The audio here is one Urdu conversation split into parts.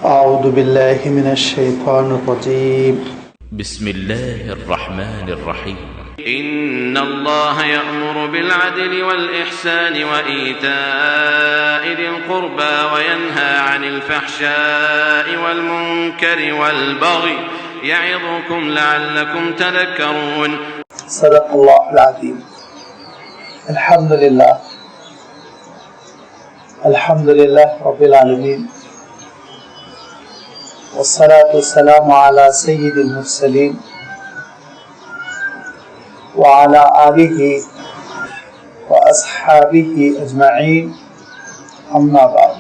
اعوذ باللہ من الشیطان الرجیم بسم اللہ الرحمن الرحیم إن الله يأمر بالعدل والإحسان وإيتاء ذي القربى وينهى عن الفحشاء والمنكر والبغي يعظكم لعلكم تذكرون. صدق اللہ العظیم. الحمدللہ رب العالمین والصلاة والسلام على سید المرسلین وعلى آلہ واصحابہ اجمعین، اما بعد.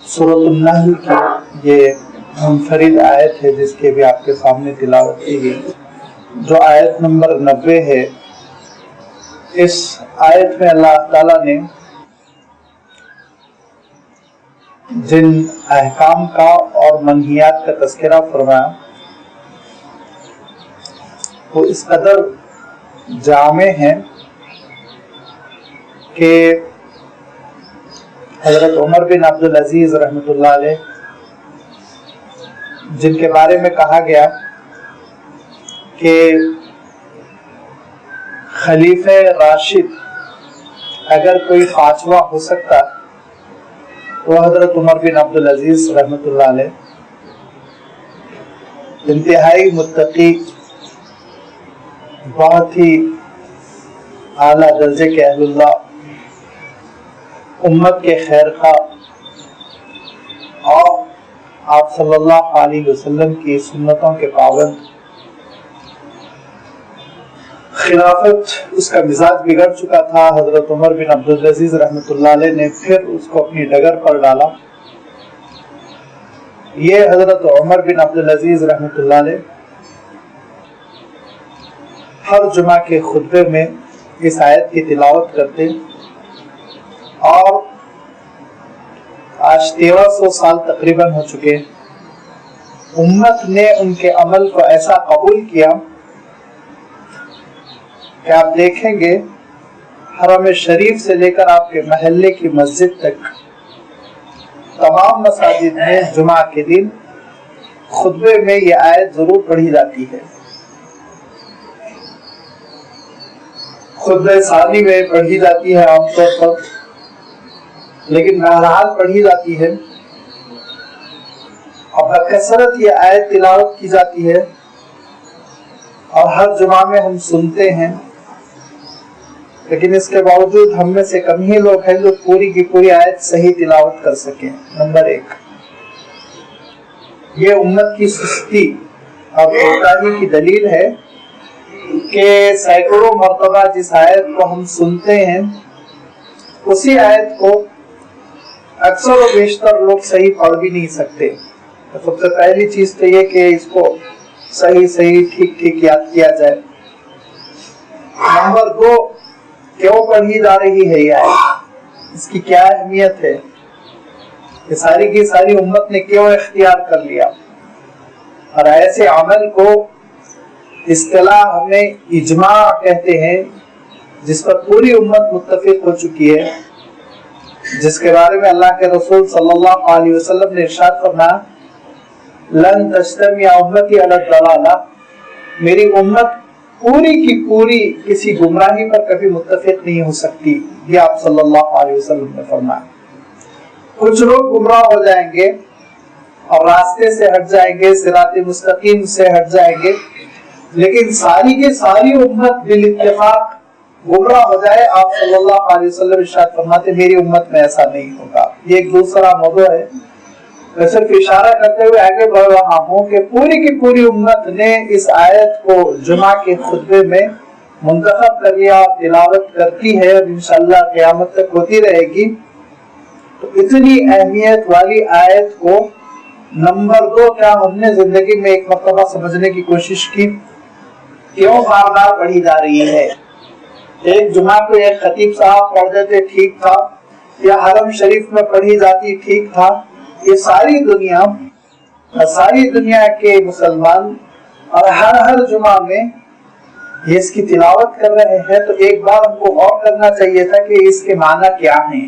سورۃ النحل کی یہ منفرد آیت ہے جس کے بھی آپ کے سامنے تلاوت کی گئی، جو آیت نمبر 90 ہے. اس آیت میں اللہ تعالیٰ نے جن احکام کا اور منہیات کا تذکرہ فرمایا وہ اس قدر جامع ہیں کہ حضرت عمر بن عبدالعزیز رحمۃ اللہ علیہ، جن کے بارے میں کہا گیا کہ خلیفہ راشد اگر کوئی پانچواں ہو سکتا وہ حضرت عمر بن عبدالعزیز رحمۃ اللہ علیہ، انتہائی متقی، بہت ہی اعلیٰ درجے کے اہل اللہ، امت کے خیر خواہ، اور آپ صلی اللہ علیہ وسلم کی سنتوں کے پابند. خلافت اس کا مزاج بگڑ چکا تھا. حضرت عمر بن عبدالعزیز رحمۃ اللہ علیہ نے پھر اس کو اپنی ڈگر پر ڈالا. یہ حضرت عمر بن عبدالعزیز رحمۃ اللہ علیہ ہر جمعہ کے خطبے میں اس آیت کی تلاوت کرتے، اور آج 1300 سال تقریباً ہو چکے. امت نے ان کے عمل کو ایسا قبول کیا کہ آپ دیکھیں گے حرم شریف سے لے کر آپ کے محلے کی مسجد تک تمام مساجد میں جمعہ کے دن خطبے میں یہ آیت ضرور پڑھی جاتی ہے. خطبہ ثانی میں پڑھی جاتی ہے عام طور پر، لیکن بہرحال پڑھی جاتی ہے، اور بکثرت یہ آیت تلاوت کی جاتی ہے، اور ہر جمعہ میں ہم سنتے ہیں. لیکن اس کے باوجود ہم میں سے کم ہی لوگ ہیں جو پوری کی پوری آیت صحیح تلاوت کر سکیں. نمبر 1، یہ امت کی سستی اور کوتاہی کی دلیل ہے کہ سینکڑوں مرتبہ جس آیت کو ہم سنتے ہیں اسی آیت کو اکثر و بیشتر لوگ صحیح پڑھ بھی نہیں سکتے. سب سے پہلی چیز تو یہ کہ اس کو صحیح ٹھیک یاد کیا جائے. نمبر 2، کیوں پڑھی جا رہی ہے یہ آیت، اس کی کیا اہمیت ہے، یہ ساری کی ساری امت نے کیوں اختیار کر لیا. اور ایسے عمل کو اصطلاح میں اجماع کہتے ہیں جس پر پوری امت متفق ہو چکی ہے، جس کے بارے میں اللہ کے رسول صلی اللہ علیہ وسلم نے ارشاد فرمایا لن تجتمع امتی علی الضلالہ، میری امت پوری کی پوری کسی گمراہی پر کبھی متفق نہیں ہو سکتی. یہ آپ صلی اللہ علیہ وسلم نے فرمایا. کچھ لوگ گمراہ ہو جائیں گے اور راستے سے ہٹ جائیں گے، صراط مستقیم سے ہٹ جائیں گے، لیکن ساری کی ساری امت بالاتفاق گمراہ ہو جائے. آپ صلی اللہ علیہ وسلم ارشاد فرماتے میری امت میں ایسا نہیں ہوگا. یہ ایک دوسرا موضوع ہے. میں صرف اشارہ کرتے ہوئے آگے بڑھ رہا ہوں کہ پوری کی پوری امت نے اس آیت کو جمعہ کے خطبے میں منتخب کر لیا، تلاوت کرتی ہے، اور انشاءاللہ قیامت تک ہوتی رہے گی. تو اتنی اہمیت والی آیت کو نمبر 2، کیا ہم نے زندگی میں ایک مرتبہ سمجھنے کی کوشش کی کیوں بار بار پڑھی جا رہی ہے؟ ایک جمعہ کو ایک خطیب صاحب پڑھ دیتے ٹھیک تھا، یا حرم شریف میں پڑھی جاتی ٹھیک تھا. یہ ساری دنیا کے مسلمان اور ہر جمعہ میں یہ اس کی تلاوت کر رہے ہیں، تو ایک بار ہم کو غور کرنا چاہیے تھا کہ اس کے معنی کیا ہیں،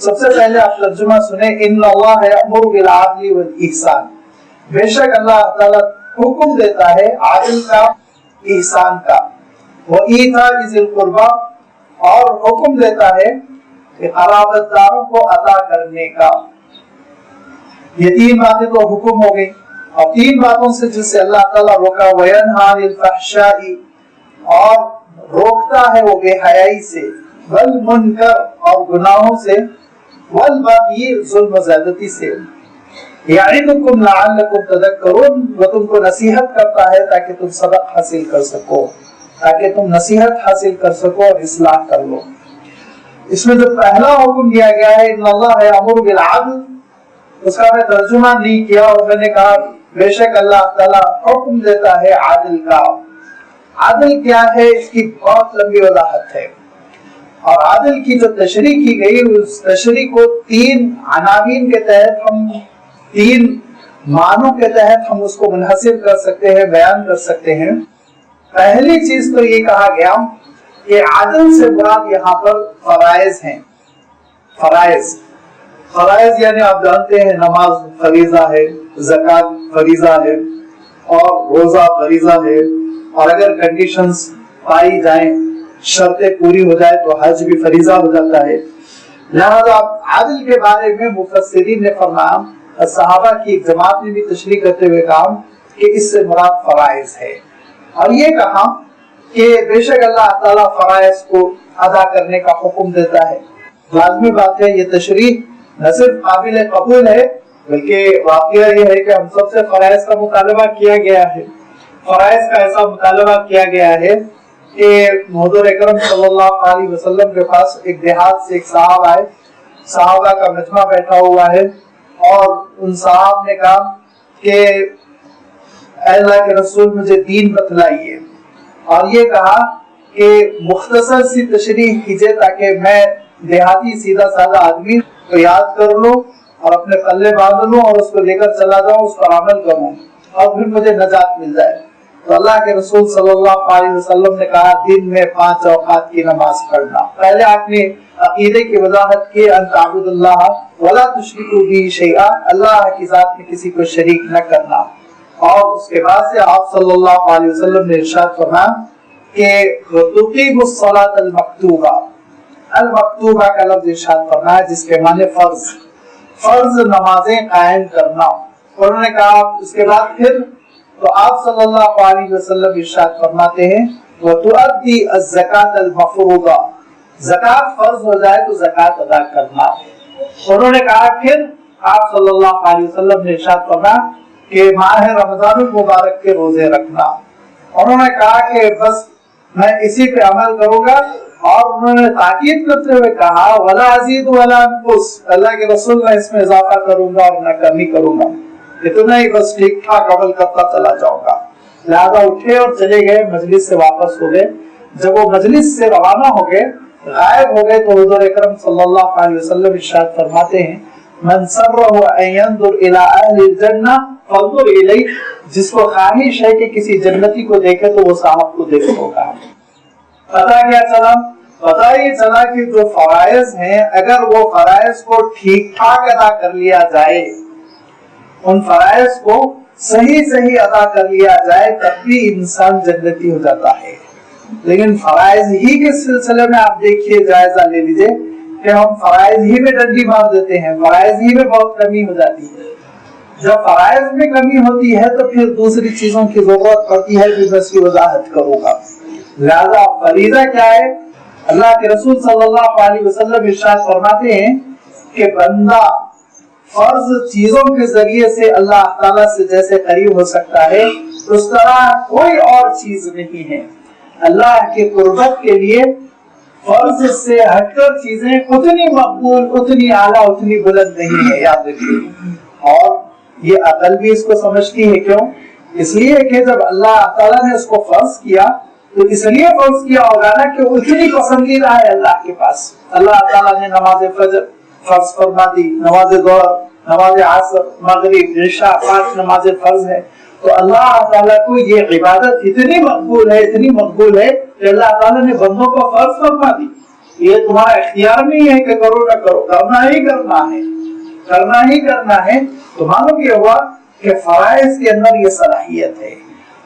سب سے پہلے آپ ترجمہ سنیں، ان اللہ یأمر بالعدل والإحسان، بے شک اللہ تعالیٰ حکم دیتا ہے عادل کا، احسان کا، وإیتاء ذی القربی، اور حکم دیتا ہے کہ قرابت داروں کو عطا کرنے کا۔ یہ تین باتیں تو حکم ہو گئی، اور تین باتوں سے جس سے اللہ تعالیٰ روکا، وینہی عن الفحشاء، اور روکتا ہے وہ بے حیائی سے، والمنکر، اور گناہوں سے، والبغی، ظلم و زیادتی سے، یعظکم لعلکم تذکرون، وہ تم کو نصیحت کرتا ہے تاکہ تم سبق حاصل کر سکو، تاکہ تم نصیحت حاصل کر سکو اور اصلاح کر لو۔ اس میں جو پہلا حکم دیا گیا ہے ان اللہ یأمر بالعدل، اس کا میں ترجمہ نہیں کیا، اور میں نے کہا بے شک اللہ تعالیٰ حکم دیتا ہے عادل کا۔ عادل کیا ہے اس کی بہت لمبی وضاحت ہے، اور عادل کی جو تشریح کی گئی اس تشریح کو تین عناوین کے تحت، ہم تین معنوں کے تحت ہم اس کو منحصر کر سکتے ہیں، بیان کر سکتے ہیں۔ پہلی چیز تو یہ کہا گیا کہ عادل سے مراد یہاں پر فرائض ہیں۔ فرائض یعنی آپ جانتے ہیں نماز فریضہ ہے، زکوٰۃ فریضہ ہے، اور روزہ فریضہ ہے، اور اگر کنڈیشنز پائی جائیں، شرطیں پوری ہو جائے تو حج بھی فریضہ ہو جاتا ہے۔ لہذا عادل کے بارے میں مفسرین نے فرمایا، صحابہ کی ایک جماعت نے بھی تشریح کرتے ہوئے کہا کہ اس سے مراد فرائض ہے، اور یہ کہا کہ بے شک اللہ تعالیٰ فرائض کو ادا کرنے کا حکم دیتا ہے۔ لازمی بات ہے، یہ تشریح نہ صرف قابل قبول ہے بلکہ واقعہ یہ ہے کہ ہم سب سے فرائض کا مطالبہ کیا گیا ہے۔ فرائض کا ایسا مطالبہ کیا گیا ہے کہ حضور اکرم صلی اللہ علیہ وسلم کے پاس ایک دیہات سے ایک صاحب آئے، صحابہ کا مجمع بیٹھا ہوا ہے، اور ان صاحب نے کہا کہ اے اللہ کے رسول مجھے دین بتلائیے، اور یہ کہا کہ مختصر سی تشریح کیجئے تاکہ میں دیہاتی سیدھا سادہ آدمی کو یاد کر لوں اور اپنے پلے باندھ لوں اور اس کو لے کر چلا جاؤں، اس پر عمل کروں اور پھر مجھے نجات مل جائے۔ تو اللہ کے رسول صلی اللہ علیہ وسلم نے کہا دن میں 5 اوقات کی نماز پڑھنا۔ پہلے آپ نے عقیدے کی وضاحت کی، ان تعبد اللہ ولا تشرکوا بہ شیئا، اللہ کی ذات میں کسی کو شریک نہ کرنا، اور اس کے بعد سے آپ صلی اللہ علیہ وسلم نے ارشاد فرمایا کہ تقیم الصلاۃ المکتوبہ، المکتوبہ کا لفظ ارشاد فرمایا جس کے معنی فرض نمازیں قائم کرنا۔ انہوں نے کہا اس کے بعد پھر تو آپ صلی اللہ علیہ وسلم ارشاد فرماتے ہیں وَتُؤَدِّي الزَّكَاةَ الْمَفْرُوضَةَ، زکات فرض ہو جائے تو زکات ادا کرنا۔ انہوں نے کہا پھر آپ صلی اللہ علیہ وسلم نے ارشاد فرمایا کہ ماہ رمضان المبارک کے روزے رکھنا۔ انہوں نے کہا کہ بس میں اسی پہ عمل کروں گا، اور انہوں نے تاکید کرتے ہوئے کہا وَلَا أَزِيدُ وَلَا أَنقُصُ، اللہ کے رسول میں اس میں اضافہ کروں گا اور نہ کمی کروں گا، اتنا ہی بس ٹھیک ٹھاک عمل کرتا چلا جاؤں گا۔ لہذا اٹھے اور چلے گئے، مجلس سے واپس ہو گئے۔ جب وہ مجلس سے روانہ ہو گئے، غائب ہو گئے، تو حضور اکرم صلی اللہ علیہ وسلم ارشاد فرماتے ہیں من سرہ ان ينظر الى اہل الجنہ فانظر الیہ، جس کو خواہش ہے کہ کسی جنتی کو دیکھے تو وہ صاحب کو دیکھ ہوگا۔ پتا کیا چلا؟ پتا یہ چلا کہ جو فرائض ہیں اگر وہ فرائض کو ٹھیک ٹھاک ادا کر لیا جائے، ان فرائض کو صحیح ادا کر لیا جائے تب بھی انسان جنتی ہو جاتا ہے۔ لیکن فرائض ہی کے سلسلے میں آپ دیکھیے، جائزہ لے لیجئے کہ ہم فرائض ہی میں ڈنڈی مار دیتے ہیں، فرائض ہی میں بہت کمی ہو جاتی ہے۔ جب فرائض میں کمی ہوتی ہے تو پھر دوسری چیزوں کی ضرورت پڑتی ہے کہ میں اس کی وضاحت کروں گا۔ لہذا فریضہ کیا ہے؟ اللہ کے رسول صلی اللہ علیہ وسلم ارشاد فرماتے ہیں کہ بندہ فرض چیزوں کے ذریعے سے اللہ تعالیٰ سے جیسے قریب ہو سکتا ہے اس طرح کوئی اور چیز نہیں ہے۔ اللہ کی قربت کے لیے فرض سے ہٹ کر چیزیں اتنی مقبول، اتنی اعلیٰ، اتنی بلند نہیں ہے، یاد رکھیے۔ اور یہ عقل بھی اس کو سمجھتی ہے، کیوں؟ اس لیے کہ جب اللہ تعالیٰ نے اس کو فرض کیا تو اس لیے فرض کیا ہوگا نا کہ اتنی پسندیدہ ہے اللہ کے پاس۔ اللہ تعالیٰ نے نماز فجر فرض فرما دی، نماز ظہر، نماز عصر، مغرب، عشاء، 5 نمازیں فرض ہے، تو اللہ تعالیٰ کو یہ عبادت اتنی مقبول ہے کہ اللہ تعالیٰ نے بندوں کو فرض فرما دی۔ یہ تمہارا اختیار نہیں ہے کہ کرو نہ کرو، کرنا ہی کرنا ہے، کرنا ہی کرنا ہے۔ تو معلوم یہ ہوا کہ فرائض کے اندر یہ صلاحیت ہے،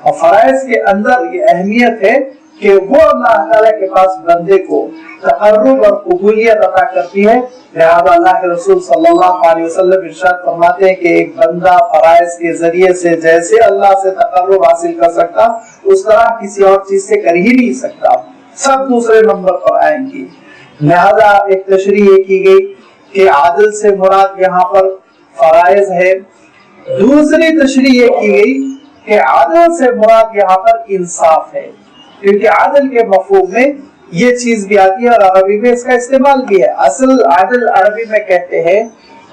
اور فرائض کے اندر یہ اہمیت ہے کہ وہ اللہ تعالیٰ کے پاس بندے کو تقرب اور قبولیت عطا کرتی ہے۔ لہذا اللہ کے رسول صلی اللہ علیہ وسلم ارشاد فرماتے ہیں کہ ایک بندہ فرائض کے ذریعے سے جیسے اللہ سے تقرب حاصل کر سکتا اس طرح کسی اور چیز سے کر ہی نہیں سکتا، سب دوسرے نمبر پر آئیں گی۔ لہذا ایک تشریح یہ کی گئی کہ عادل سے مراد یہاں پر فرائض ہے۔ دوسری تشریح یہ کی گئی کہ عادل سے مراد یہاں پر انصاف ہے، کیونکہ عادل کے مفہوم میں یہ چیز بھی آتی ہے اور عربی میں اس کا استعمال بھی ہے۔ اصل عادل عربی میں کہتے ہیں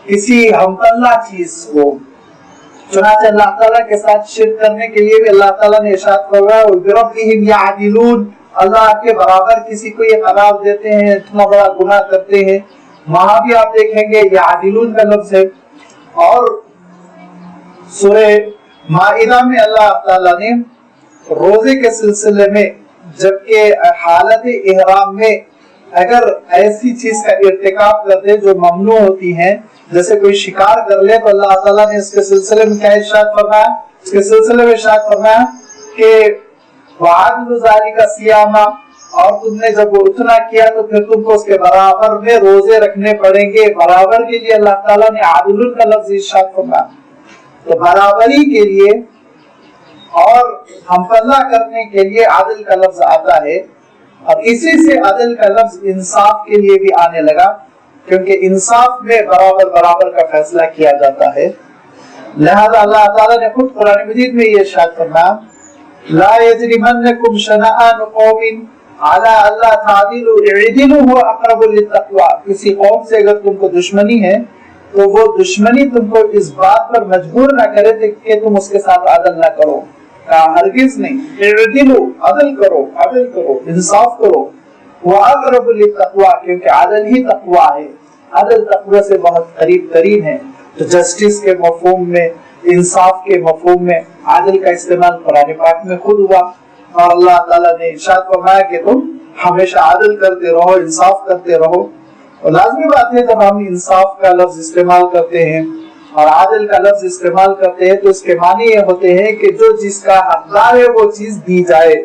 کسی ہمپلہ چیز کو، چنانچہ اللہ تعالیٰ کے ساتھ شرک کرنے کے لیے بھی اللہ تعالیٰ نے ارشاد فرمایا وَبِرَبِّهِمْ يَعْدِلُونَ، اللہ کے برابر کسی کو یہ قرار دیتے ہیں، اتنا بڑا گناہ کرتے ہیں۔ وہاں بھی آپ دیکھیں گے یعدلون کا لفظ ہے۔ اور سورہ مائدہ میں اللہ تعالیٰ نے روزے کے سلسلے میں جبکہ حالت احرام میں اگر ایسی چیز کا ارتکاب کرتے جو ممنوع ہوتی ہیں، جیسے کوئی شکار کر لے، تو اللہ تعالیٰ نے اس کے سلسلے میں کیا ارشاد فرمایا؟ اس کے سلسلے میں ارشاد فرمایا کہ وَعَدْلُ ذَلِكَ صِيَامًا، اور تم نے جب وہ اتنا کیا تو پھر تم کو اس کے برابر میں روزے رکھنے پڑیں گے۔ برابر کے لیے اللہ تعالیٰ نے عادل کا لفظ ارشاد فرمایا، تو برابری کے لیے اور ہم پلہ کرنے کے لیے عادل کا لفظ آتا ہے، اور اسی سے عادل کا لفظ انصاف کے لیے بھی آنے لگا، کیونکہ انصاف میں برابر برابر کا فیصلہ کیا جاتا ہے۔ لہذا اللہ تعالیٰ نے خود قرآن مجید میں یہ ارشاد فرمایا لا یجرمنکم شنآن قوم علی الا تعدلوا اعدلوا هو اقرب للتقوی، کسی قوم سے اگر تم کو دشمنی ہے تو وہ دشمنی تم کو اس بات پر مجبور نہ کرے کہ تم اس کے ساتھ عدل نہ کرو، ہرگز نہیں، اعدلوا، عدل کرو، عدل کرو، انصاف کرو، وہ اقرب للتقوی، کیونکہ عدل ہی تقوی ہے، عدل تقوی سے بہت قریب ترین ہے۔ تو جسٹس کے مفہوم میں، انصاف کے مفہوم میں عدل کا استعمال قرآن پاک میں خود ہوا، اور اللہ تعالیٰ نے ارشاد فرمایا کہ تم ہمیشہ عدل کرتے رہو، انصاف کرتے رہو۔ اور لازمی بات ہے جب ہم انصاف کا لفظ استعمال کرتے ہیں اور عادل کا لفظ استعمال کرتے ہیں تو اس کے معنی یہ ہوتے ہیں کہ جو جس کا حقدار ہے وہ چیز دی جائے۔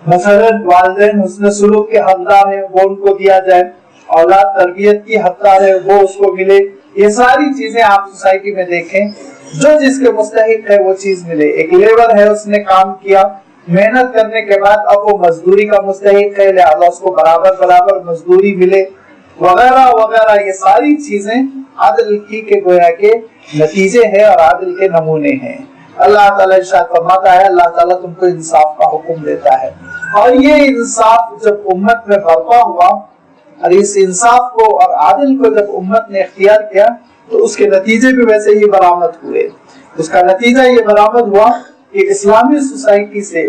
مثلا والدین حسن سلوک کے حقدار ہیں، وہ ان کو دیا جائے، اولاد تربیت کی حقدار ہے، وہ اس کو ملے۔ یہ ساری چیزیں آپ سوسائٹی میں دیکھیں، جو جس کے مستحق ہے وہ چیز ملے۔ ایک لیبر ہے، اس نے کام کیا، محنت کرنے کے بعد اب وہ مزدوری کا مستحق ہے، لہذا اس کو برابر برابر مزدوری ملے، وغیرہ وغیرہ۔ یہ ساری چیزیں عدل کی کے گویا کے نتیجے ہیں اور عدل کے نمونے ہیں۔ اللہ تعالیٰ ارشاد فرماتا ہے، اللہ تعالیٰ تم کو انصاف کا حکم دیتا ہے، اور یہ انصاف جب امت میں برپا ہوا اور اس انصاف کو اور عدل کو جب امت نے اختیار کیا تو اس کے نتیجے بھی ویسے ہی برآمد ہوئے۔ اس کا نتیجہ یہ برآمد ہوا کہ اسلامی سوسائٹی سے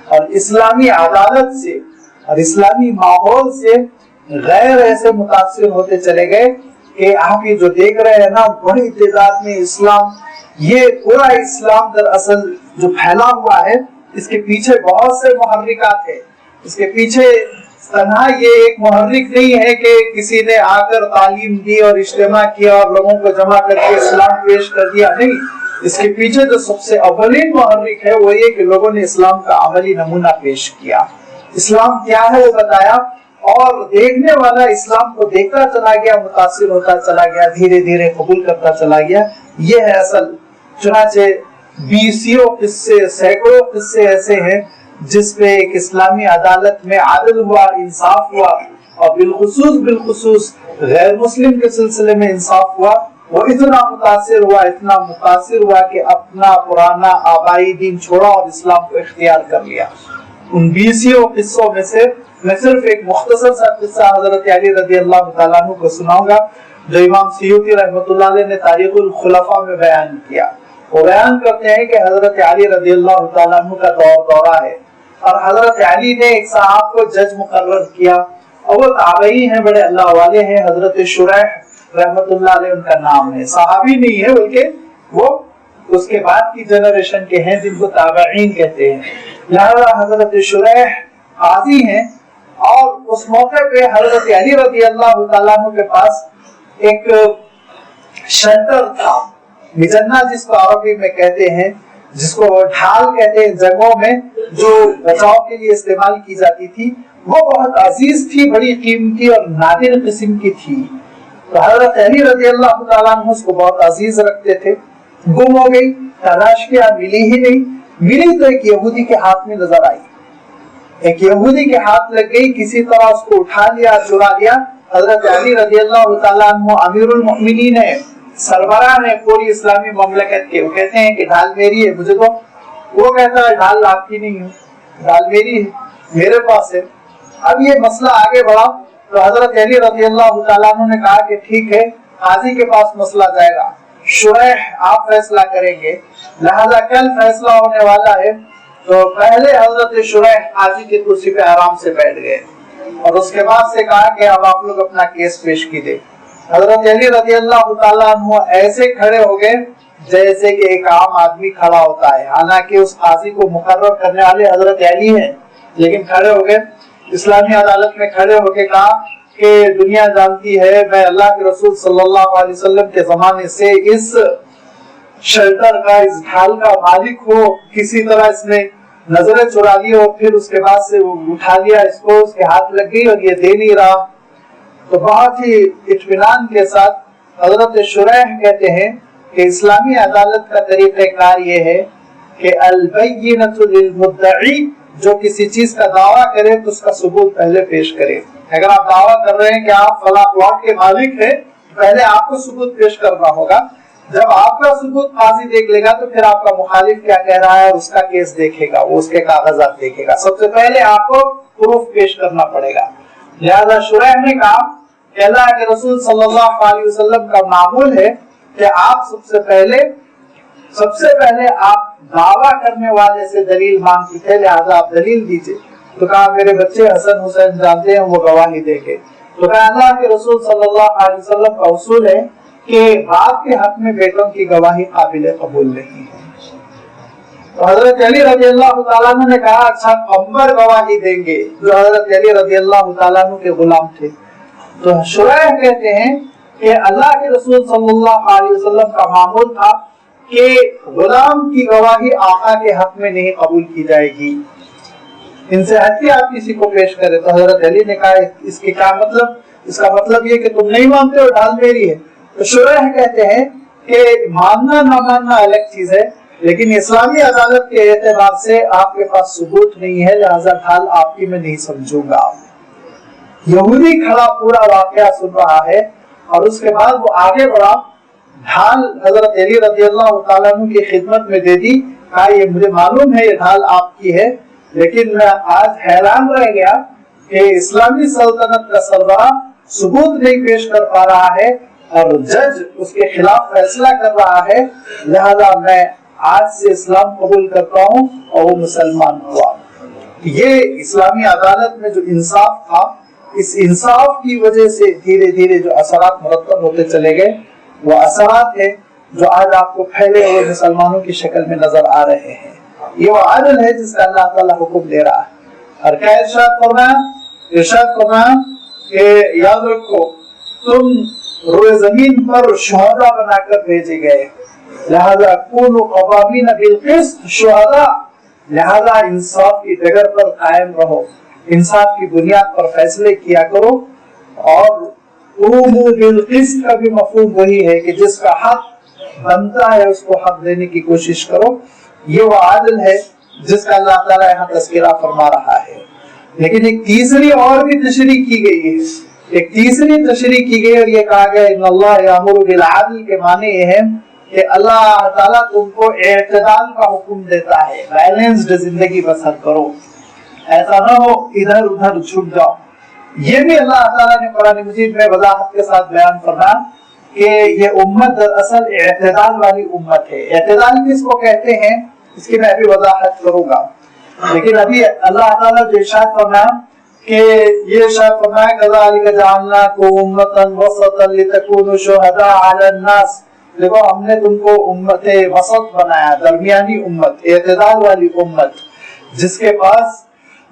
اور اسلامی عدالت سے اور اسلامی ماحول سے غیر ایسے متاثر ہوتے چلے گئے کہ آپ یہ جو دیکھ رہے ہیں نا بڑی تعداد میں اسلام، یہ پورا اسلام دراصل جو پھیلا ہوا ہے اس کے پیچھے بہت سے محرکات ہیں۔ اس کے پیچھے تنہا یہ ایک محرک نہیں ہے کہ کسی نے آ کر تعلیم دی اور اجتماع کیا اور لوگوں کو جمع کر کے اسلام پیش کر دیا، نہیں۔ اس کے پیچھے جو سب سے اولین محرک ہے وہ یہ کہ لوگوں نے اسلام کا عملی نمونہ پیش کیا، اسلام کیا ہے وہ بتایا، اور دیکھنے والا اسلام کو دیکھتا چلا گیا، متاثر ہوتا چلا گیا، دھیرے دھیرے قبول کرتا چلا گیا۔ یہ ہے اصل۔ چنانچہ بیسیوں قصے، سینکڑوں قصے ایسے ہیں جس پہ ایک اسلامی عدالت میں عدل ہوا، انصاف ہوا، اور بالخصوص غیر مسلم کے سلسلے میں انصاف ہوا۔ وہ اتنا متاثر ہوا کہ اپنا پرانا آبائی دین چھوڑا اور اسلام کو اختیار کر لیا۔ ان بیسیوں قصوں میں سے میں صرف ایک مختصر سا قصہ حضرت علی رضی اللہ تعالیٰ عنہ کو سناؤں گا، جو امام سیوطی رحمۃ اللہ علیہ نے تاریخ الخلفاء میں بیان کیا۔ وہ بیان کرتے ہیں کہ حضرت علی رضی اللہ تعالیٰ عنہ کا دورہ ہے، اور حضرت علی نے ایک صاحب کو جج مقرر کیا، اور وہ تابعی ہیں، بڑے اللہ والے ہیں، حضرت شریح رحمۃ اللہ علیہ ان کا نام ہے، صحابی نہیں ہے بلکہ وہ اس کے بعد کی جنریشن کے ہیں جن کو تابعین کہتے ہیں۔ لہذا حضرت شریح قاضی ہیں، اور اس موقع پہ حضرت علی رضی اللہ تعالیٰ عنہ کے پاس ایک شیلٹر تھا، مجنہ جس کو عربی میں کہتے ہیں، جس کو ڈھال کہتے ہیں، جنگوں میں جو بچاؤ کے لیے استعمال کی جاتی تھی، وہ بہت عزیز تھی، بڑی قیمتی اور نادر قسم کی تھی. تو حضرت علی رضی اللہ تعالیٰ عنہ اس کو بہت عزیز رکھتے تھے. گم ہو گئی، تلاش کیا، ملی ہی نہیں. ملی تو ایک یہودی کے ہاتھ میں نظر آئی، ایک یہودی کے ہاتھ لگ گئی، کسی طرح اس کو اٹھا لیا، چرا لیا. حضرت علی رضی اللہ تعالیٰ عنہ امیر المؤمنین ہے، سربراہ ہے پوری اسلامی مملکت کے. وہ کہتے ہیں کہ ڈھال میری ہے، مجھے تو وہ کہتا ہے ڈھال آپ کی نہیں ہے، ڈھال میری ہے، میرے پاس ہے. اب یہ مسئلہ آگے بڑھا تو حضرت علی رضی اللہ تعالیٰ عنہ نے کہا کہ ٹھیک ہے، قاضی کے پاس مسئلہ جائے گا، شریح آپ فیصلہ کریں گے، لہذا کل فیصلہ ہونے والا ہے. تو پہلے حضرت شریح قاضی کی کرسی پہ آرام سے بیٹھ گئے اور اس کے بعد سے کہا کہ اب آپ لوگ اپنا کیس پیش کیجیے. حضرت علی رضی اللہ تعالیٰ عنہ ایسے کھڑے ہو گئے جیسے کہ ایک عام آدمی کھڑا ہوتا ہے، حالانکہ اس قاضی کو مقرر کرنے والے حضرت علی ہیں، لیکن کھڑے ہو گئے. اسلامی عدالت میں کھڑے ہو کے کہا کہ دنیا جانتی ہے میں اللہ کے رسول صلی اللہ علیہ وسلم کے زمانے سے اس شیلٹر کا، اس ڈھال کا مالک ہوں، کسی طرح اس نے نظریں چرا لی اور پھر اس کے بعد سے وہ اٹھا لیا، اس کو اس کے ہاتھ لگ گئی اور یہ دے نہیں رہا. تو بہت ہی اطمینان کے ساتھ حضرت شریح کہتے ہیں کہ اسلامی عدالت کا طریقہ کار یہ ہے کہ البینۃ للمدعی، جو کسی چیز کا دعویٰ کرے تو اس کا ثبوت پہلے پیش کرے. اگر آپ دعویٰ کر رہے ہیں کہ آپ فلاں پلاٹ کے مالک ہیں، پہلے آپ کو ثبوت پیش کرنا ہوگا. جب آپ کا ثبوت قاضی دیکھ لے گا تو پھر آپ کا مخالف کیا کہہ رہا ہے اس کا کیس دیکھے گا، وہ اس کے کاغذات دیکھے گا. سب سے پہلے آپ کو پروف پیش کرنا پڑے گا. لہذا شریح نے کہا کہ اللہ کے رسول صلی اللہ علیہ وسلم کا معمول ہے کہ آپ سب سے پہلے آپ دعویٰ کرنے والے سے دلیل مانگتے تھے، لہذا آپ دلیل دیجئے. تو کہا میرے بچے حسن حسین جانتے ہیں، وہ گواہی دیں گے. تو کہا اللہ کے رسول صلی اللہ علیہ وسلم کا اصول ہے کہ باپ کے حق میں بیٹوں کی گواہی قابل قبول نہیں ہے. تو حضرت علی رضی اللہ تعالیٰ عنہ نے کہا اچھا پیغمبر گواہی دیں گے، جو حضرت علی رضی اللہ تعالیٰ عنہ کے غلام تھے. تو شریح کہتے ہیں کہ اللہ کے رسول صلی اللہ علیہ وسلم کا معمول تھا کہ غلام کی گواہی آقا کے حق میں نہیں قبول کی جائے گی، ان سے ہٹ کے آپ کسی کو پیش کرے. تو حضرت علی نے کہا اس کے کیا مطلب؟ اس کا مطلب یہ کہ تم نہیں مانتے ہو، ڈھال میری ہے. تو شریح کہتے ہیں کہ ماننا نہ ماننا الگ چیز ہے، لیکن اسلامی عدالت کے اعتبار سے آپ کے پاس ثبوت نہیں ہے، لہذا ڈھال آپ کی میں نہیں سمجھوں گا. یہودی کھڑا پورا واقعہ سن رہا ہے اور اس کے بعد وہ آگے بڑھا، ڈھال حضرت علی رضی اللہ تعالیٰ عنہ کی خدمت میں دے دی. کہا یہ مجھے معلوم ہے یہ ڈھال آپ کی ہے، لیکن میں آج حیران رہ گیا کہ اسلامی سلطنت کا سربراہ ثبوت نہیں پیش کر پا رہا ہے اور جج اس کے خلاف فیصلہ کر رہا ہے، لہذا میں آج سے اسلام قبول کرتا ہوں اور وہ مسلمان ہوا. یہ اسلامی عدالت میں جو انصاف تھا، اس انصاف کی وجہ سے دھیرے دھیرے جو اثرات مرتب ہوتے چلے گئے، وہ اثرات ہیں جو آج آپ کو پھیلے ہوئے مسلمانوں کی شکل میں نظر آ رہے ہیں. یہ وہ عدل ہے جس کا اللہ تعالیٰ حکم دے رہا ہے. اور کیا ارشاد فرمایا کہ یاد رکھو تم روئے زمین پر شہداء بنا کر بھیجے گئے، لہذا کونوا قوامین بالقسط شہداء، لہذا انصاف کی ڈگر پر قائم رہو، انصاف کی بنیاد پر فیصلے کیا کرو. اور قوموا بالقسط کا بھی مفہوم وہی ہے کہ جس کا حق بنتا ہے اس کو حق دینے کی کوشش کرو. یہ وہ عادل ہے جس کا اللہ تعالیٰ یہاں تذکرہ فرما رہا ہے. لیکن ایک تیسری اور بھی تشریح کی گئی ہے، ایک تیسری تشریح کی گئی اور یہ کہا گیا ان اللہ یامر بالعدل کے معنی یہ ہے کہ اللہ تعالیٰ تم کو اعتدال کا حکم دیتا ہے، بیلنسڈ زندگی بسر کرو، ایسا نہ ہو ادھر ادھر چھٹ جاؤ. یہ بھی اللہ تعالیٰ نے قرآن مجید میں وضاحت کے ساتھ بیان فرمایا کہ یہ امت دراصل اعتدال والی امت ہے. اعتدال کس کو کہتے ہیں اس کی میں ابھی وضاحت کروں گا، لیکن ابھی اللہ تعالیٰ جو ارشاد فرمایا کہ یہ ارشاد فرمایا کذالک جعلناکم امۃ وسطا لتکونوا شہداء علی الناس. دیکھو ہم نے تم کو امت وسط بنایا، درمیانی امت، اعتدال والی امت، جس کے پاس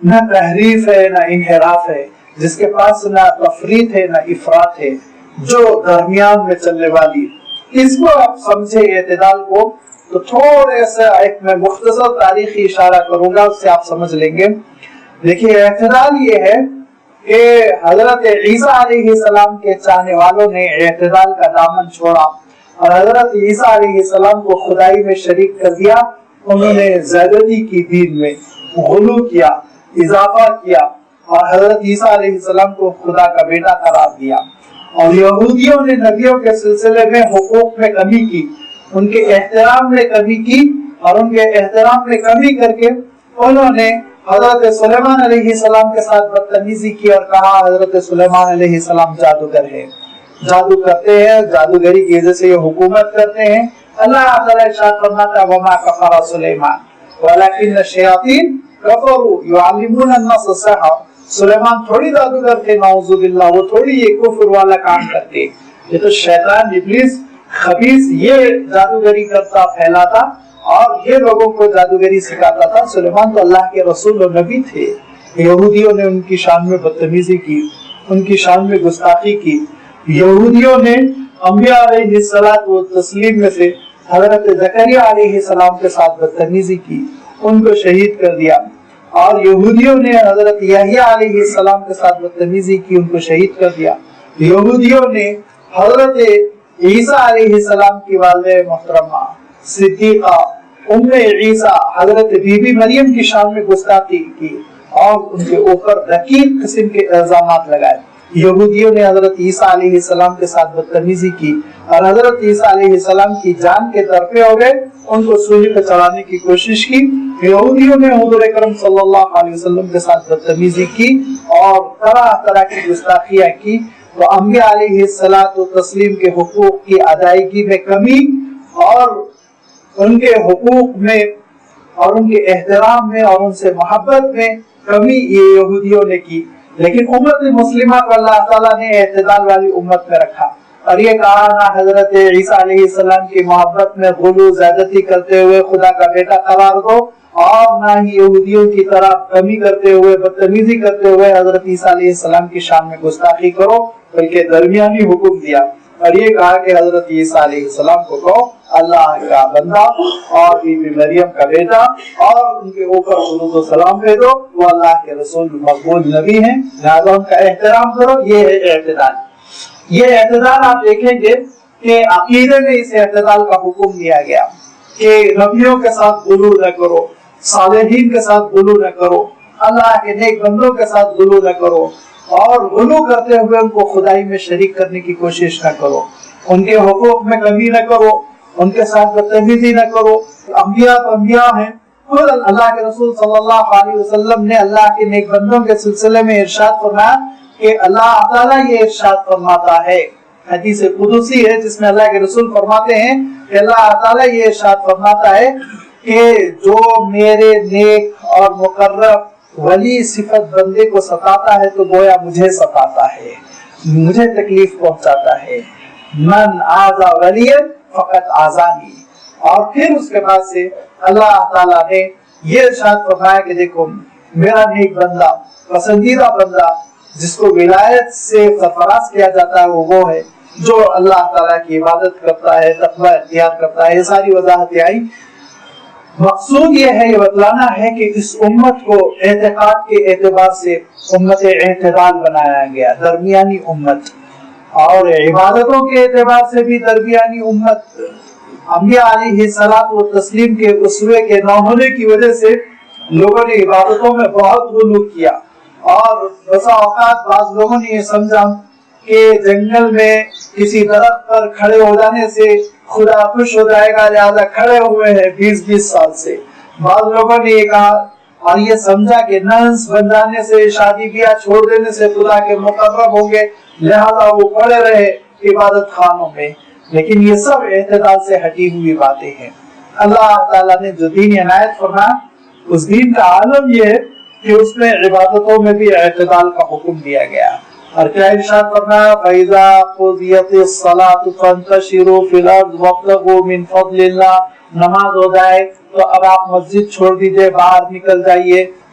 نہ تحریف ہے نہ انحراف ہے، جس کے پاس نہ تفریط ہے نہ افراط ہے، جو درمیان میں چلنے والی۔ اس کو آپ سمجھے اعتدال کو، تو تھوڑے سے ایک میں مختصر تاریخی اشارہ کروں گا، اس سے آپ سمجھ لیں گے۔ دیکھیے اعتدال یہ ہے کہ حضرت عیسیٰ علیہ السلام کے چاہنے والوں نے اعتدال کا دامن چھوڑا اور حضرت عیسیٰ علیہ السلام کو خدائی میں شریک کر دیا۔ انہوں نے زیادتی کی، دین میں غلو کیا، اضافہ کیا اور حضرت عیسیٰ علیہ السلام کو خدا کا بیٹا قرار دیا۔ اور یہودیوں نے نبیوں کے سلسلے میں حقوق میں کمی کی، ان کے احترام میں کمی کی، اور ان کے احترام میں کمی کر کے انہوں نے حضرت سلیمان علیہ السلام کے ساتھ بدتمیزی کی اور کہا حضرت سلیمان علیہ السلام جادوگر ہے، جادو کرتے ہیں، جادوگری کی وجہ سے یہ حکومت کرتے ہیں۔ اللہ تعالیٰ ارشاد فرماتا ہے وما کفر سلیمان ولکن الشیاطین کفروا یعلمون الناس السحر، سلیمان تھوڑی جادوگر تھے، نعوذ باللہ، وہ تھوڑی یہ کفر والا کام کرتے، یہ تو شیطان ابلیس خبیث یہ جادوگری کرتا، پھیلاتا اور یہ لوگوں کو جادوگری سکھاتا تھا۔ سلیمان تو اللہ کے رسول و نبی تھے۔ یہودیوں نے ان کی شان میں بدتمیزی کی، ان کی شان میں گستاخی کی۔ یہودیوں نے انبیاء علیہ الصلوۃ والتسلیم میں سے حضرت زکریا علیہ السلام کے ساتھ بدتمیزی کی، ان کو شہید کر دیا، اور یہودیوں نے حضرت یحییٰ علیہ السلام کے ساتھ بدتمیزی کی، ان کو شہید کر دیا۔ یہودیوں نے حضرت عیسیٰ علیہ السلام کی والدہ محترمہ صدیقہ ام عیسیٰ حضرت بی بی مریم کی شان میں گستاخی کی اور ان کے اوپر رقیق قسم کے الزامات لگائے۔ یہودیوں نے حضرت عیسیٰ علیہ السلام کے ساتھ بدتمیزی کی اور حضرت عیسیٰ علیہ السلام کی جان کے طرفے ہو گئے، ان کو سولی پہ چڑھانے کی کوشش کی۔ یہودیوں نے حضور اکرم صلی اللہ علیہ وسلم کے ساتھ بدتمیزی کی اور طرح طرح کی گستاخیاں کی۔ تو انبیاء علیہ الصلوۃ والتسلیم کے حقوق کی ادائیگی میں کمی اور ان کے حقوق میں اور ان کے احترام میں اور ان سے محبت میں کمی یہ یہودیوں نے کی۔ لیکن امت مسلمہ کو اللہ تعالیٰ نے اعتدال والی امت میں رکھا اور یہ کہا نہ حضرت عیسیٰ علیہ السلام کی محبت میں غلو زیادتی کرتے ہوئے خدا کا بیٹا قرار دو، اور نہ ہی یہودیوں کی طرح کمی کرتے ہوئے بدتمیزی کرتے ہوئے حضرت عیسیٰ علیہ السلام کی شان میں گستاخی کرو، بلکہ درمیانی حکم دیا اور یہ کہا کہ حضرت عیسیٰ علیہ السلام کو کہو اللہ کا بندہ اور بی بی مریم کا بیٹا، اور ان کے اوپر درود و سلام بھیجو، وہ اللہ کے رسول مقبول نبی ہیں، لہذا ان کا احترام کرو۔ یہ ہے اعتدال۔ یہ اعتدال آپ دیکھیں گے کہ عقیدے میں اس اعتدال کا حکم دیا گیا کہ نبیوں کے ساتھ غلو نہ کرو، صالحین کے ساتھ غلو نہ کرو، اللہ کے نیک بندوں کے ساتھ غلو نہ کرو، اور غلو کرتے ہوئے ان کو خدائی میں شریک کرنے کی کوشش نہ کرو، ان کے حقوق میں کمی نہ کرو، ان کے ساتھ بدتمیزی نہ کرو۔ انبیاء تو انبیاء ہیں، خود اللہ کے رسول صلی اللہ علیہ وسلم نے اللہ کے نیک بندوں کے سلسلے میں ارشاد فرمایا کہ اللہ تعالیٰ یہ ارشاد فرماتا ہے، حدیث قدسی ہے جس میں اللہ کے رسول فرماتے ہیں کہ اللہ تعالیٰ یہ ارشاد فرماتا ہے کہ جو میرے نیک اور مقرب ولی صفت بندے کو ستاتا ہے تو گویا مجھے ستاتا ہے، مجھے تکلیف پہنچاتا ہے۔ من آذا ولی فقط آزانی۔ اور پھر اس کے بعد سے اللہ تعالیٰ نے یہ ارشاد فرمایا کہ دیکھو میرا نیک بندہ، پسندیدہ بندہ جس کو ولایت سے سرفراز کیا جاتا ہے وہ ہے جو اللہ تعالیٰ کی عبادت کرتا ہے، تقوی اختیار کرتا ہے۔ یہ ساری وضاحتیں آئی۔ مقصود یہ ہے، یہ بتلانا ہے کہ اس امت کو اعتقاد کے اعتبار سے امت اعتدال بنایا گیا، درمیانی امت، اور عبادتوں کے اعتبار سے بھی درمیانی امت۔ انبیاء علیہ الصلوۃ والتسلیم کے اسوے کے نہ ہونے کی وجہ سے لوگوں نے عبادتوں میں بہت غلو کیا، اور بسا اوقات بعض لوگوں نے یہ سمجھا کہ جنگل میں کسی درخت پر کھڑے ہو جانے سے خدا خوش ہو جائے گا، لہذا کھڑے ہوئے ہیں 20-20 سال سے۔ بعض لوگوں نے یہ کہا اور یہ سمجھا کہ ننس بن جانے سے، شادی بیاہ چھوڑ دینے سے خدا کے مقرب ہوں گے، لہذا وہ پڑے رہے عبادت خانوں میں۔ لیکن یہ سب اعتدال سے ہٹی ہوئی باتیں ہیں۔ اللہ تعالیٰ نے جو دین عنایت فرمایا اس دین کا عالم یہ ہے کہ اس میں عبادتوں میں بھی اعتدال کا حکم دیا گیا۔ اور کیا ارشاد فرمایا فَإِذَا قُضِيَتِ الصَّلَاةُ فَانتَشِرُوا فِي الْأَرْضِ وَابْتَغُوا مِن فَضْلِ اللَّهِ۔ نماز ہو جائے تو اب آپ مسجد چھوڑ دیجئے، باہر نکل جائیے،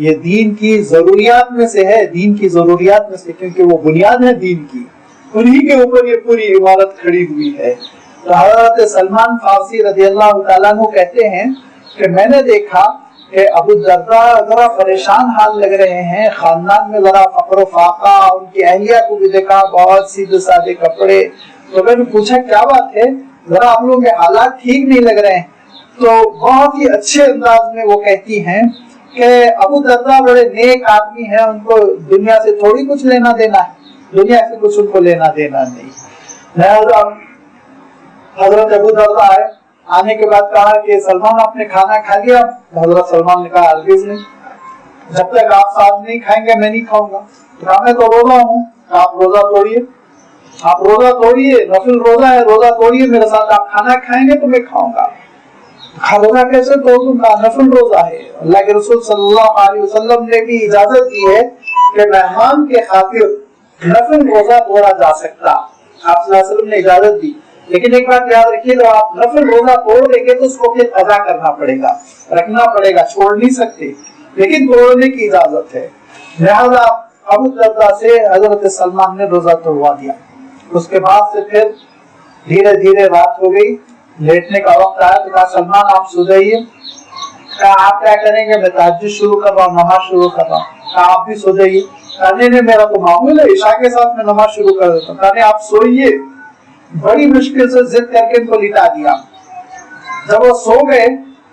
یہ دین کی ضروریات میں سے ہے، دین کی ضروریات میں سے، کیونکہ وہ بنیاد ہے دین کی، انہی کے اوپر یہ پوری عمارت کھڑی ہوئی ہے۔ تو حضرت سلمان فارسی رضی اللہ تعالیٰ عنہ کہتے ہیں کہ میں نے دیکھا کہ ابو الدرداء ذرا پریشان حال لگ رہے ہیں، خاندان میں ذرا فقر و فاقہ، ان کی اہلیہ کو بھی دیکھا بہت سیدھے سادے کپڑے۔ تو میں نے پوچھا کیا بات ہے، ذرا آپ لوگوں کے حالات ٹھیک نہیں لگ رہے ہیں۔ تو بہت ہی اچھے انداز میں وہ کہتی ہیں کہ ابو الدرداء بڑے نیک آدمی ہیں، ان کو دنیا سے تھوڑی کچھ لینا دینا ہے، دنیا سے کچھ ان کو لینا دینا نہیں۔ لہذا حضرت ابو الدرداء آئے، آنے کے بعد کہا کہ سلمان آپ نے کھانا کھا لیا؟ حضرت سلمان نے کہا ہرگز نہیں، جب تک آپ ساتھ نہیں کھائیں گے میں نہیں کھاؤں گا۔ کہا میں تو روزہ ہوں۔ آپ روزہ توڑیے، آپ روزہ توڑیے، نفل روزہ ہے، روزہ توڑیے، میرے ساتھ آپ کھانا کھائیں گے تو میں کھاؤں گا۔ روزہ کیسے توڑ دوں گا؟ نفل روزہ ہے۔ اللہ کے رسول صلی اللہ علیہ وسلم نے بھی اجازت دی ہے کہ مہمان کے خاطر نفل روزہ توڑا جا سکتا، آپ صلی اللہ علیہ وسلم نے اجازت دی۔ لیکن ایک بات یاد رکھیے، جب آپ نفل روزہ توڑ دیں گے تو اس کو پھر قضا کرنا پڑے گا، رکھنا پڑے گا، چھوڑ نہیں سکتے، لیکن توڑنے کی اجازت ہے۔ لہذا ابو الدرداء سے حضرت سلمان نے روزہ توڑوا دیا۔ اس کے بعد سے پھر دھیرے دھیرے رات ہو گئی، لیٹنے کا وقت آیا تو کہا سلمان آپ سو جائیے۔ کہا آپ کیا کریں گے؟ میں تہجد شروع کر رہا ہوں، نماز شروع کر رہا ہوں۔ کہا آپ بھی سو جائیے۔ کہا نہیں، میرا تو معمول ہے، عشاء کے ساتھ میں نماز شروع کر دیتا ہوں۔ کہا نہیں آپ سوئیے۔ بڑی مشکل سے ضد کر کے ان کو لٹا دیا۔ جب وہ سو گئے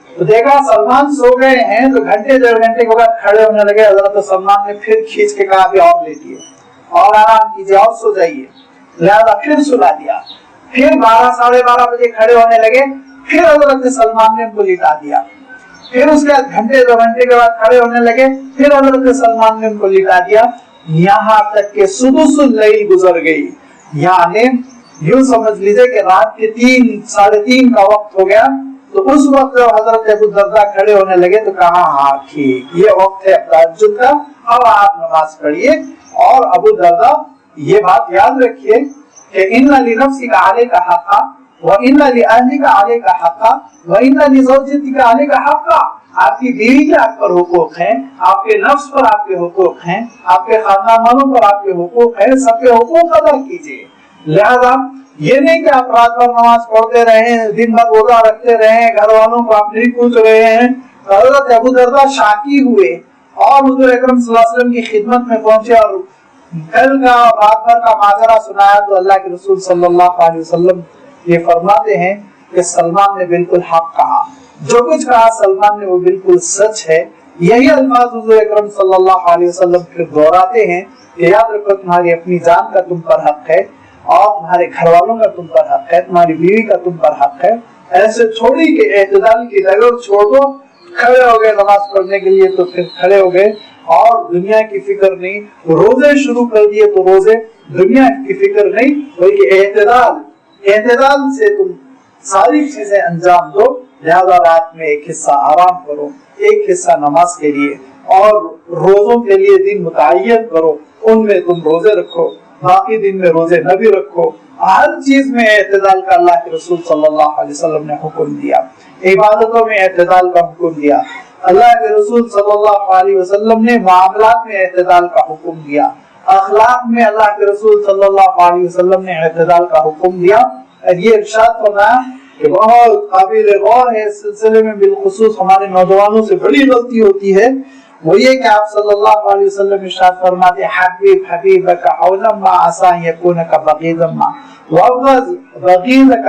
تو دیکھا سلمان سو گئے ہیں، تو گھنٹے ڈیڑھ گھنٹے کے بعد کھڑے ہونے لگے۔ حضرت سلمان نے پھر کھینچ کے کہا کہ اور لیٹیے، اور آرام کیجیے، اور سو جائیے۔ لہذا پھر سلا دیا۔ پھر 12 ساڑھے 12 بجے کھڑے ہونے لگے، پھر حضرت سلمان نے ان کو لٹا دیا۔ پھر اس کے گھنٹے دو گھنٹے کے بعد کھڑے ہونے لگے، پھر حضرت سلمان نے ان کو لٹا دیا، یہاں تک کہ سدس اللیل گزر گئی۔ یعنی یوں سمجھ لیجئے کہ رات کے 3 ساڑھے 3 کا وقت ہو گیا۔ تو اس وقت جب حضرت ابو الدرداء کھڑے ہونے لگے تو کہا ہاں ٹھیک، یہ وقت ہے تہجد کا، اب آپ نماز پڑھیے۔ اور ابو الدرداء یہ بات یاد رکھیے کہ ان لنفسک علیک حقا وان لاہلک علیک حقا وان لزوجتک علیک حقا۔ آپ کی بیوی کے آپ پر حقوق ہیں، آپ کے نفس پر آپ کے حقوق ہیں، آپ کے خاندان والوں پر آپ کے حقوق ہیں، سب کے حقوق ادا کیجیے۔ لہذا یہ نہیں کہ آپ رات بھر نماز پڑھتے رہیں، دن بھر روزہ رکھتے رہیں، گھر والوں کو آپ نہیں پوچھ رہے ہیں۔ حضرت ابو الدرداء شاکی ہوئے اور حضور اکرم صلی اللہ علیہ وسلم کی خدمت میں پہنچے اور کل کا رات بھر کا ماجرا سنایا تو اللہ کے رسول صلی اللہ علیہ وسلم یہ فرماتے ہیں کہ سلمان نے بالکل حق کہا، جو کچھ کہا سلمان نے وہ بالکل سچ ہے۔ یہی الفاظ حضور اکرم صلی اللہ علیہ وسلم پھر دہراتے ہیں کہ یاد رکھو تمہاری اپنی جان کا تم پر حق ہے، اور تمہارے گھر والوں کا تم پر حق ہے، تمہاری بیوی کا تم پر حق ہے۔ ایسے چھوڑی کہ اعتدال کی ڈگر چھوڑ دو، کھڑے ہو گئے نماز پڑھنے کے لیے تو پھر کھڑے ہو گئے، اور دنیا کی فکر نہیں، روزے شروع کر دیے تو روزے، دنیا کی فکر نہیں بلکہ اعتدال سے تم ساری چیزیں انجام دو۔ لہذا رات میں ایک حصہ آرام کرو، ایک حصہ نماز کے لیے، اور روزوں کے لیے دن متعین کرو، ان میں تم روزے رکھو، باقی دن میں روزے نہ بھی رکھو۔ ہر چیز میں اعتدال کا اللہ کے رسول صلی اللہ علیہ وسلم نے حکم دیا، عبادتوں میں اعتدال کا حکم دیا، اللہ کے رسول صلی اللہ علیہ وسلم نے معاملات میں اعتدال کا حکم دیا، اخلاق میں اللہ کے رسول صلی اللہ علیہ وسلم نے اعتدال کا حکم دیا۔ اور یہ ارشاد فرمایا کہ بہت قابل غور ہے اس سلسلے میں، بالخصوص ہمارے نوجوانوں سے بڑی غلطی ہوتی ہے، وہ یہ کہ آپ صلی اللہ علیہ وسلم ارشاد فرماتے حبیب حبیبک حولا ما عسى ان يكونك بغيضا ما وابغض بغيضك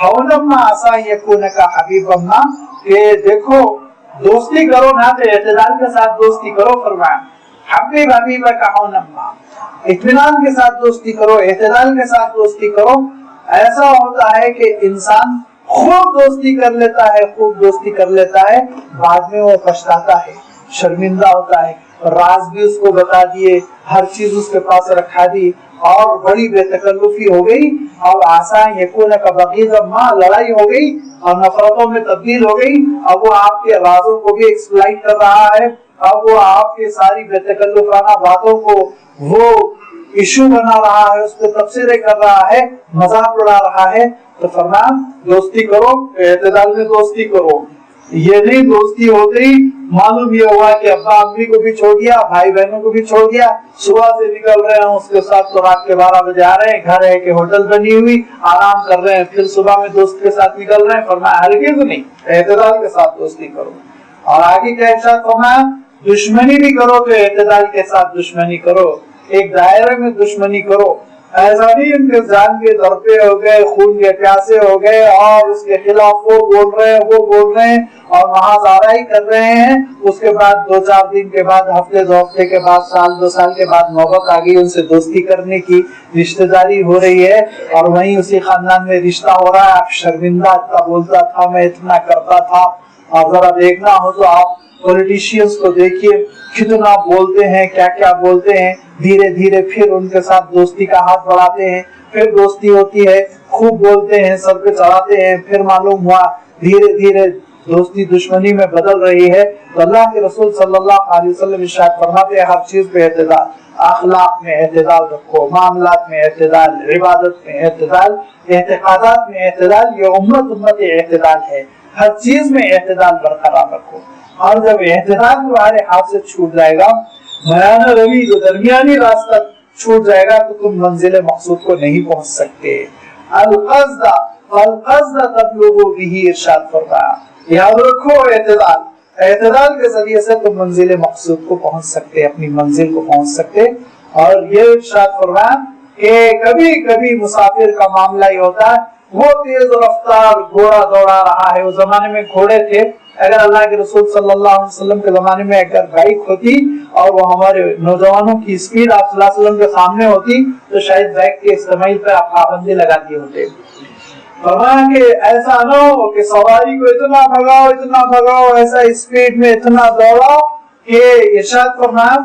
حولا ما عسى ان يكونك حبيبا ما، کہ دیکھو دوستی کرو نہ تو اعتدال کے ساتھ دوستی کرو، فرمایا حبیب حبیبک حولا ما، اطمینان کے ساتھ دوستی کرو، اعتدال کے ساتھ دوستی کرو۔ ایسا ہوتا ہے کہ انسان خوب دوستی کر لیتا ہے، خوب دوستی کر لیتا ہے، بعد میں وہ پچھتاتا ہے، شرمندہ ہوتا ہے، راز بھی اس کو بتا دیے، ہر چیز اس کے پاس رکھا دی، اور بڑی بے تکلفی ہو گئی، اور آسان یکون کا بغیض ماں لڑائی ہو گئی اور نفرتوں میں تبدیل ہو گئی۔ اب وہ آپ کے رازوں کو بھی ایکسپلائٹ کر رہا ہے، اب وہ آپ کے ساری بے تکلفانہ باتوں کو وہ ایشو بنا رہا ہے، اس پہ تبصرے کر رہا ہے، مذاق اڑا رہا ہے۔ تو فرمایا دوستی کرو، اعتدال میں دوستی کرو، یہ نہیں دوستی ہوتے ہی معلوم یہ ہوا کہ ابا امی کو بھی چھوڑ دیا, بھائی بہنوں کو بھی چھوڑ دیا, صبح سے نکل رہے ہیں اس کے ساتھ تو رات کے 12 بجے آ رہے ہیں, گھر ہے کہ ہوٹل بنی ہوئی آرام کر رہے ہیں, پھر صبح میں دوست کے ساتھ نکل رہے ہیں. فرمایا ہرگز نہیں, اعتدال کے ساتھ دوستی کرو. اور آگے کیا ارشاد فرمایا, دشمنی بھی کرو تو اعتدال کے ساتھ دشمنی کرو, ایک دائرے میں دشمنی کرو. ایسا نہیں ان کے جان کے درپے ہو گئے, خون کے پیاسے ہو گئے اور اس کے خلاف وہ بول رہے ہیں وہ بول رہے ہیں اور محاذ آرائی کر رہے ہیں. اس کے بعد 2-4 دن کے بعد, ہفتے 2 ہفتے کے بعد, سال 2 سال کے بعد نوبت آ گئی ان سے دوستی کرنے کی, رشتہ داری ہو رہی ہے اور وہیں اسی خاندان میں رشتہ ہو رہا ہے. آپ شرمندہ اتنا بولتا تھا, میں اتنا کرتا تھا. اور ذرا دیکھنا ہو تو آپ پولیٹیشینز کو دیکھیے کتنا بولتے ہیں, کیا کیا بولتے ہیں. دھیرے دھیرے پھر ان کے ساتھ دوستی کا ہاتھ بڑھاتے ہیں, پھر دوستی ہوتی ہے, خوب بولتے ہیں, سر پہ چڑھاتے ہیں, پھر معلوم ہوا دھیرے دھیرے دوستی دشمنی میں بدل رہی ہے. تو اللہ کے رسول صلی اللہ علیہ وسلم ارشاد فرماتے ہیں ہر چیز پہ اعتدال, اخلاق میں اعتدال رکھو, معاملات میں اعتدال, عبادت میں اعتدال, اعتقادات میں اعتدال. یہ امت اعتدال ہے, ہر چیز میں اعتدال برقرار رکھو. اور جب اعتدال تمہارے ہاتھ سے چھوٹ جائے گا, میانہ روی جو درمیانی راستہ چھوٹ جائے گا, تو تم منزل مقصود کو نہیں پہنچ سکتے. القصد تبلغوا به ارشاد فرمایا, یاد رکھو اعتدال, اعتدال کے ذریعے سے تم منزل مقصود کو پہنچ سکتے, اپنی منزل کو پہنچ سکتے. اور یہ ارشاد فرمایا کہ کبھی کبھی مسافر کا معاملہ یہ ہوتا ہے, وہ تیز رفتار گھوڑا دوڑا رہا ہے. اس زمانے میں گھوڑے تھے, اگر اللہ کے رسول صلی اللہ علیہ وسلم کے زمانے میں اگر بائک ہوتی اور وہ ہمارے نوجوانوں کی سپیڈ آپ صلی اللہ علیہ وسلم کے سامنے ہوتی تو شاید بائک کے استعمال پر آپ پابندی لگا دیے ہوتے. فرمایا کہ ایسا نہ ہو کہ سواری کو اتنا بھگاؤ, ایسا اسپیڈ میں اتنا دوڑاؤ کہ ارشاد فرمایا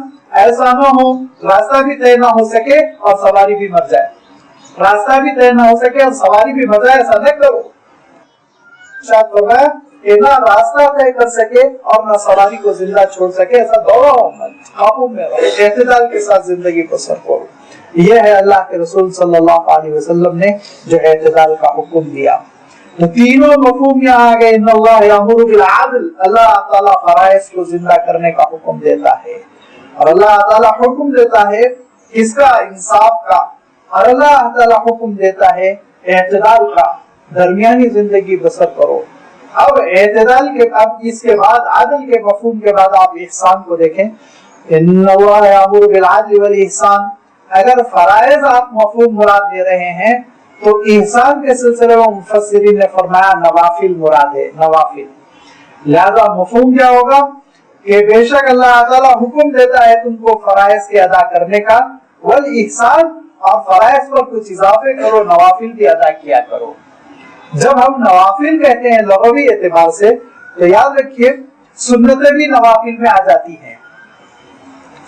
ایسا نہ ہو راستہ بھی طے نہ ہو سکے اور سواری بھی مر جائے, راستہ بھی طے نہ ہو سکے اور سواری بھی مر جائے, ایسا نہ کرو. ارشاد فرمایا کہ نہ راستہ طے کر سکے اور نہ سواری کو زندہ چھوڑ سکے, ایسا دوڑاؤ مت, قابو میں رہو, اعتدال کے ساتھ زندگی بسر کرو. یہ ہے اللہ کے رسول صلی اللہ علیہ وسلم نے جو اعتدال کا حکم دیا. تو تینوں مفہوم یہاں آ گئے. ان اللہ یامر بالعدل, اللہ تعالیٰ فرائض کو زندہ کرنے کا حکم دیتا ہے, اور اللہ تعالیٰ حکم دیتا ہے کس کا, انصاف کا, اور اللہ تعالیٰ حکم دیتا ہے اعتدال کا, درمیانی زندگی بسر کرو. اب اعتدال کے اب اس کے بعد عدل کے مفہوم کے بعد آپ احسان کو دیکھیں. ان اللہ یامر بالعدل والاحسان, اگر فرائض آپ مفہوم مراد دے رہے ہیں تو احسان کے سلسلے میں مفسرین نے فرمایا نوافل مراد ہے, نوافل. لہذا مفہوم کیا ہوگا کہ بے شک اللہ تعالیٰ حکم دیتا ہے تم کو فرائض کے ادا کرنے کا, والاحسان, اور فرائض پر کچھ اضافے کرو, نوافل بھی ادا کیا کرو. جب ہم نوافل کہتے ہیں لغوی اعتبار سے تو یاد رکھیے سنتیں بھی نوافل میں آ جاتی ہیں.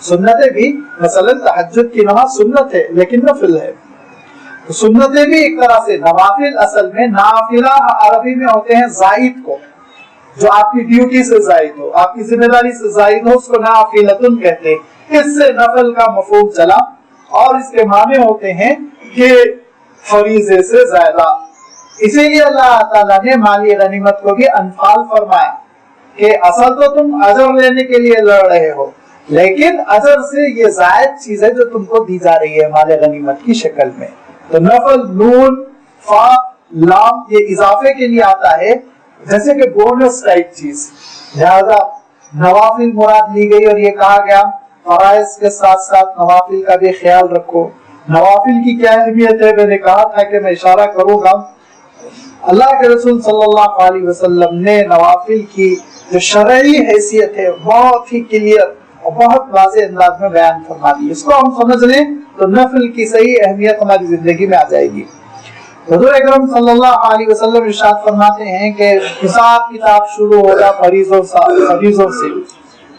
سنتیں بھی, مثلا تہجد کی نماز سنت ہے لیکن نفل ہے, تو سنتیں بھی ایک طرح سے نوافل. اصل میں نافلہ عربی میں ہوتے ہیں زائد کو, جو آپ کی ڈیوٹی سے زائد ہو, آپ کی ذمہ داری سے زائد ہو, اس کو نافلتن کہتے ہیں. اس سے نفل کا مفہوم چلا اور اس کے معنی ہوتے ہیں کہ فریضے سے زیادہ. اسی لیے اللہ تعالیٰ نے مالی غنیمت کو بھی انفال فرمایا کہ اصل تو تم اجر لینے کے لیے لڑ رہے ہو, لیکن اجر سے یہ زائد چیز ہے جو تم کو دی جا رہی ہے مال غنیمت کی شکل میں. تو نفل, نون, فا, لام یہ اضافے کے لیے آتا ہے, جیسے کہ بونس ٹائپ چیز. لہذا نوافل مراد لی گئی اور یہ کہا گیا فرائض کے ساتھ ساتھ نوافل کا بھی خیال رکھو. نوافل کی کیا اہمیت ہے, میں نے کہا تھا کہ میں اشارہ کروں گا. اللہ کے رسول صلی اللہ علیہ وسلم نے نوافل کی جو شرعی حیثیت ہے بہت ہی کلیئر اور بہت واضح انداز میں بیان فرما دی. اس کو ہم سمجھ لیں تو نفل کی صحیح اہمیت ہماری زندگی میں آ جائے گی. حضور اکرم صلی اللہ علیہ وسلم ارشاد فرماتے ہیں کہ حساب کتاب شروع ہوگا فریضوں سے.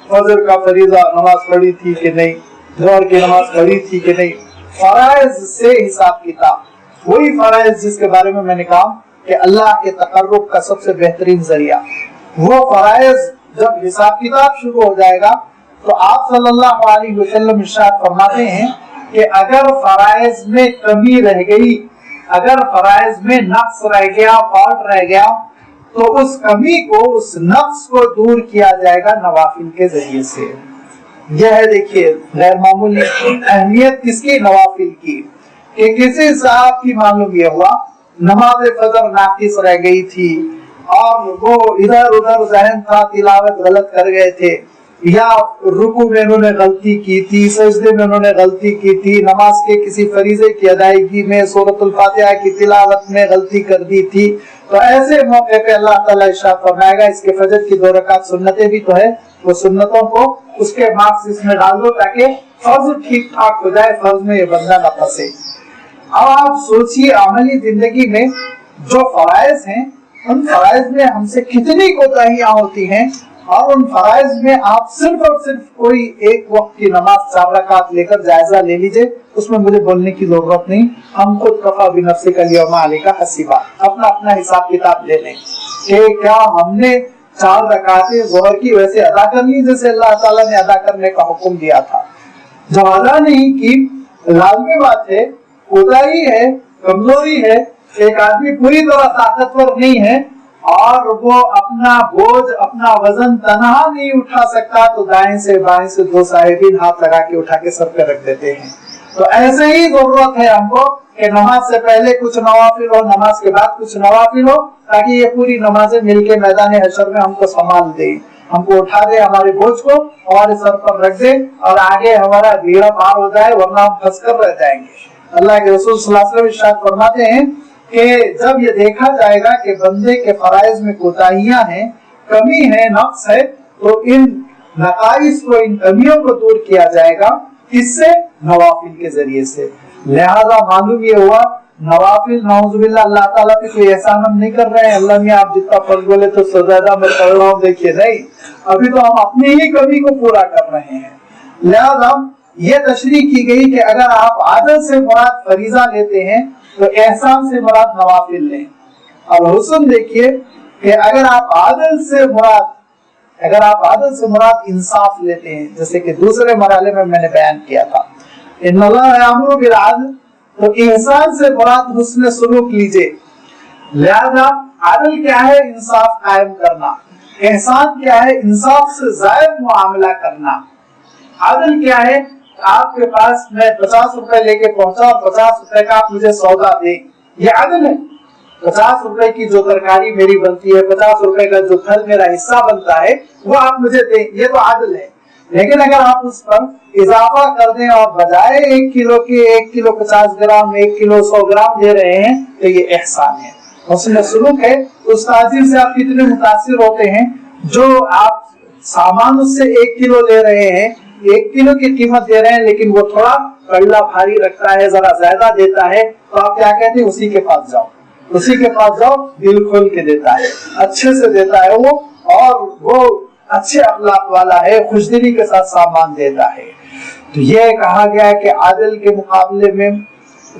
فجر کا فریضہ نماز پڑھی تھی کہ نہیں, ظہر کی نماز پڑھی تھی کہ نہیں, فرائض سے حساب کتاب. وہی فرائض جس کے بارے میں نے کہا کہ اللہ کے تقرب کا سب سے بہترین ذریعہ, وہ فرائض جب حساب کتاب شروع ہو جائے گا تو آپ صلی اللہ علیہ وسلم ارشاد فرماتے ہیں کہ اگر فرائض میں کمی رہ گئی, اگر فرائض میں نقص رہ گیا, فالٹ رہ گیا, تو اس کمی کو, اس نقص کو دور کیا جائے گا نوافل کے ذریعے سے. یہ ہے دیکھیے غیر معمولی اہمیت کس کی, نوافل کی. کہ کسی صاحب کی معلوم یہ ہوا نماز فجر ناقص رہ گئی تھی اور وہ ادھر ادھر ذہن تھا, تلاوت غلط کر گئے تھے, یا رکوع میں انہوں نے غلطی کی تھی, سجدے میں انہوں نے غلطی کی تھی, نماز کے کسی فریضے کی ادائیگی میں سورۃ الفاتحہ کی تلاوت میں غلطی کر دی تھی, تو ایسے موقع پہ اللہ تعالیٰ ارشاد فرمائے گا اس کے فجر کی 2 رکعت سنتیں بھی تو ہے, وہ سنتوں کو اس کے مارکس اس میں ڈال دو تاکہ فرض ٹھیک ٹھاک ہو جائے, فرض میں یہ بندہ نہ پھنسے. اب آپ سوچئے عملی زندگی میں جو فرائض ہیں ان فرائض میں ہم سے کتنی کوتاہیاں ہوتی ہیں, اور ان فرائض میں آپ صرف اور صرف کوئی ایک وقت کی نماز 4 رکعت لے کر جائزہ لے لیجئے, اس میں مجھے بولنے کی ضرورت نہیں, ہم خود کفا بنفسک الیوم علیک حسیبا اپنا حساب کتاب لے لیں کہ کیا ہم نے 4 رکعتیں ظہر کی ویسے ادا کر لی جیسے اللہ تعالیٰ نے ادا کرنے کا حکم دیا تھا. جب ادا نہیں کی, لازمی بات ہے کوتاہی ہے, کمزوری ہے, ایک آدمی پوری طرح طاقتور نہیں ہے اور وہ اپنا بوجھ اپنا وزن تنہا نہیں اٹھا سکتا, تو دائیں سے بائیں سے 2 صاحبین ہاتھ لگا کے اٹھا کے سر پہ رکھ دیتے ہیں. تو ایسے ہی ضرورت ہے ہم کو کہ نماز سے پہلے کچھ نوافل ہو, نماز کے بعد کچھ نوافل ہو, تاکہ یہ پوری نمازیں مل کے میدان حشر میں ہم کو سنبھال دے, ہم کو اٹھا دے, ہمارے بوجھ کو ہمارے سر پر رکھ دے اور آگے ہمارا بیڑا پار ہو جائے, ورنہ ہم پھنس کر رہ جائیں گے. اللہ کے رسول صلی اللہ علیہ وسلم ارشاد فرماتے ہیں کہ جب یہ دیکھا جائے گا کہ بندے کے فرائض میں کوتاہیاں ہیں, کمی ہے, نقص ہے, تو ان نقائص کو, ان کمیوں کو دور کیا جائے گا. کس سے؟ نوافل کے ذریعے سے. لہذا معلوم یہ ہوا نوافل نعوذ باللہ اللہ تعالیٰ پہ کوئی احسان ہم نہیں کر رہے ہیں, اللہ میں آپ جتنا فرض بولے تو سزادہ میں کر رہا ہوں, دیکھیے نہیں, ابھی تو ہم اپنی ہی کمی کو پورا کر رہے ہیں. لہذا یہ تشریح کی گئی کہ اگر آپ عادت سے مراد فریضہ لیتے ہیں تو احسان سے مراد نوافل لیں. اور حسن دیکھیے کہ اگر آپ عادت سے مراد انصاف لیتے ہیں, جیسے کہ دوسرے مرحلے میں نے بیان کیا تھا ان اللہ یامر بالعدل, تو احسان سے مراد حسن سلوک لیجئے. لہذا عدل کیا ہے؟ انصاف قائم کرنا. احسان کیا ہے؟ انصاف سے زائد معاملہ کرنا. عدل کیا ہے؟ آپ کے پاس میں 50 روپے لے کے پہنچا اور 50 روپے کا آپ مجھے سودا دیں, یہ عدل ہے. 50 روپے کی جو ترکاری میری بنتی ہے, 50 روپے کا جو پھل میرا حصہ بنتا ہے وہ آپ مجھے دیں, یہ تو عدل ہے. لیکن اگر آپ اس پر اضافہ کر دیں اور بجائے 1 کلو کی 1 کلو 50 گرام 1 کلو 100 گرام دے رہے ہیں, تو یہ احسان ہے, حسن سلوک ہے. اس تاجر سے آپ کتنے متاثر ہوتے ہیں جو آپ سامان اس سے 1 کلو لے رہے ہیں, 1 کلو کی قیمت دے رہے ہیں, لیکن وہ تھوڑا کڑلا بھاری رکھتا ہے, ذرا زیادہ دیتا ہے, تو آپ کیا کہتے ہیں؟ اسی کے پاس جاؤ, اسی کے پاس جاؤ, دل کھول کے دیتا ہے, اچھے سے دیتا ہے وہ, اور وہ اچھے اخلاق والا ہے, خوش دلی کے ساتھ سامان دیتا ہے. تو یہ کہا گیا ہے کہ عادل کے مقابلے میں,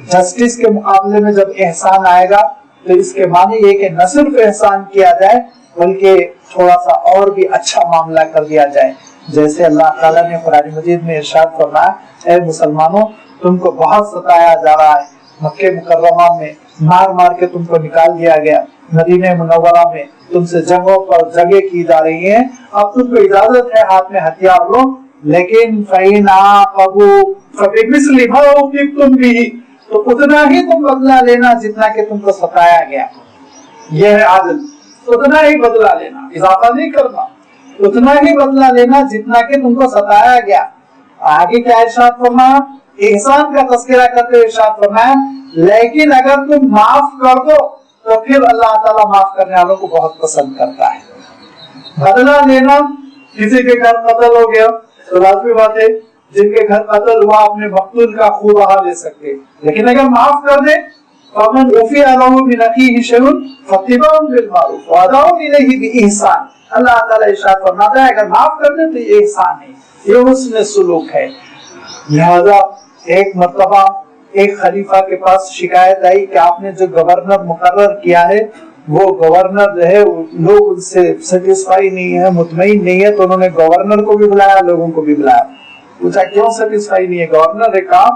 جسٹس کے مقابلے میں جب احسان آئے گا تو اس کے معنی یہ کہ نہ صرف احسان کیا جائے بلکہ تھوڑا سا اور بھی اچھا معاملہ کر دیا جائے. جیسے اللہ تعالیٰ نے قرآن مجید میں ارشاد فرمایا, اے مسلمانوں تم کو بہت ستایا جا رہا ہے, مکہ مکرمہ میں مار مار کے تم کو نکال دیا گیا, مدینہ منورہ میں تم سے جنگوں پر جنگیں کی جا رہی ہیں, اب تم کو اجازت ہے ہاتھ میں ہتھیار لو, لیکن فَإِنْ عَاقَبُوا فَبِمِثْلِ مَا عُوقِبْتُمْ بِهِ, تو اتنا ہی تم بدلہ لینا جتنا کہ تم کو ستایا گیا. یہ ہے عادل, اتنا ہی بدلہ لینا, اضافہ نہیں کرنا, اتنا ہی بدلہ لینا جتنا کہ تم کو ستایا گیا. آگے کیا ارشاد فرمایا؟ احسان کا تذکرہ کرتے ہوئے ارشاد فرمایا لیکن اگر تم معاف کر دو تو پھر اللہ تعالیٰ معاف کرنے والوں کو بہت پسند کرتا ہے. بدلہ لینا, کسی کے گھر قتل ہو گیا تو لازمی بات ہے جن کے گھر قتل ہوا اپنے مقتول کا خون بہا لے سکتے, لیکن اگر معاف کر دے فَمَنْ عُفِيَ لَهُ مِنْ أَخِيهِ شَيْءٌ فَاتِّبَاعٌ بِالْمَعْرُوفِ وَأَدَاءٌ إِلَيْهِ بِإِحْسَانٍ. اللہ تعالیٰ ارشاد فرماتا ہے اگر معاف کر دیں تو یہ احسان ہے, یہ حسن سلوک ہے. لہذا ایک مرتبہ ایک خلیفہ کے پاس شکایت آئی کہ آپ نے جو گورنر مقرر کیا ہے وہ گورنر جو ہے لوگ ان سے سیٹسفائی نہیں ہے, مطمئن نہیں ہے, تو انہوں نے گورنر کو بھی بلایا, لوگوں کو بھی بلایا, پوچھا کیوں سیٹسفائی نہیں ہے؟ گورنر نے کہا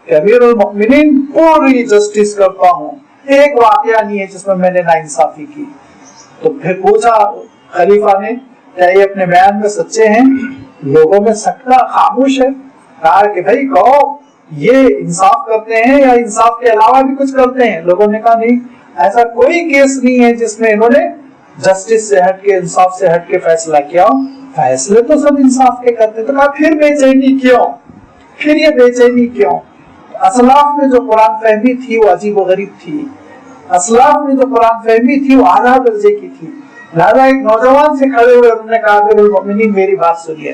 کہ امیر المؤمنین پوری جسٹس کرتا ہوں, ایک واقعہ نہیں ہے جس میں نے ناانصافی کی. تو پھر پوچھا خلیفہ نے کیا یہ اپنے بیان میں سچے ہیں؟ لوگوں میں سکتا خاموش ہے. کہا کہ بھائی کہو یہ انصاف کرتے ہیں یا انصاف کے علاوہ بھی کچھ کرتے ہیں؟ لوگوں نے کہا نہیں، ایسا کوئی کیس نہیں ہے جس میں انہوں نے جسٹس سے ہٹ کے، انصاف سے ہٹ کے فیصلہ کیا. فیصلے تو سب انصاف کے کرتے. تو کہا پھر بے چینی کیوں؟ پھر یہ بے چینی کیوں؟ اسلاف میں جو قرآن فہمی تھی وہ عجیب و غریب تھی. اسلاف میں جو قرآن فہمی تھی وہ اعلیٰ درجے کی تھی. لہذا ایک نوجوان سے کھڑے ہوئے انہوں نے کہا امیر المؤمنین میری بات سنیے،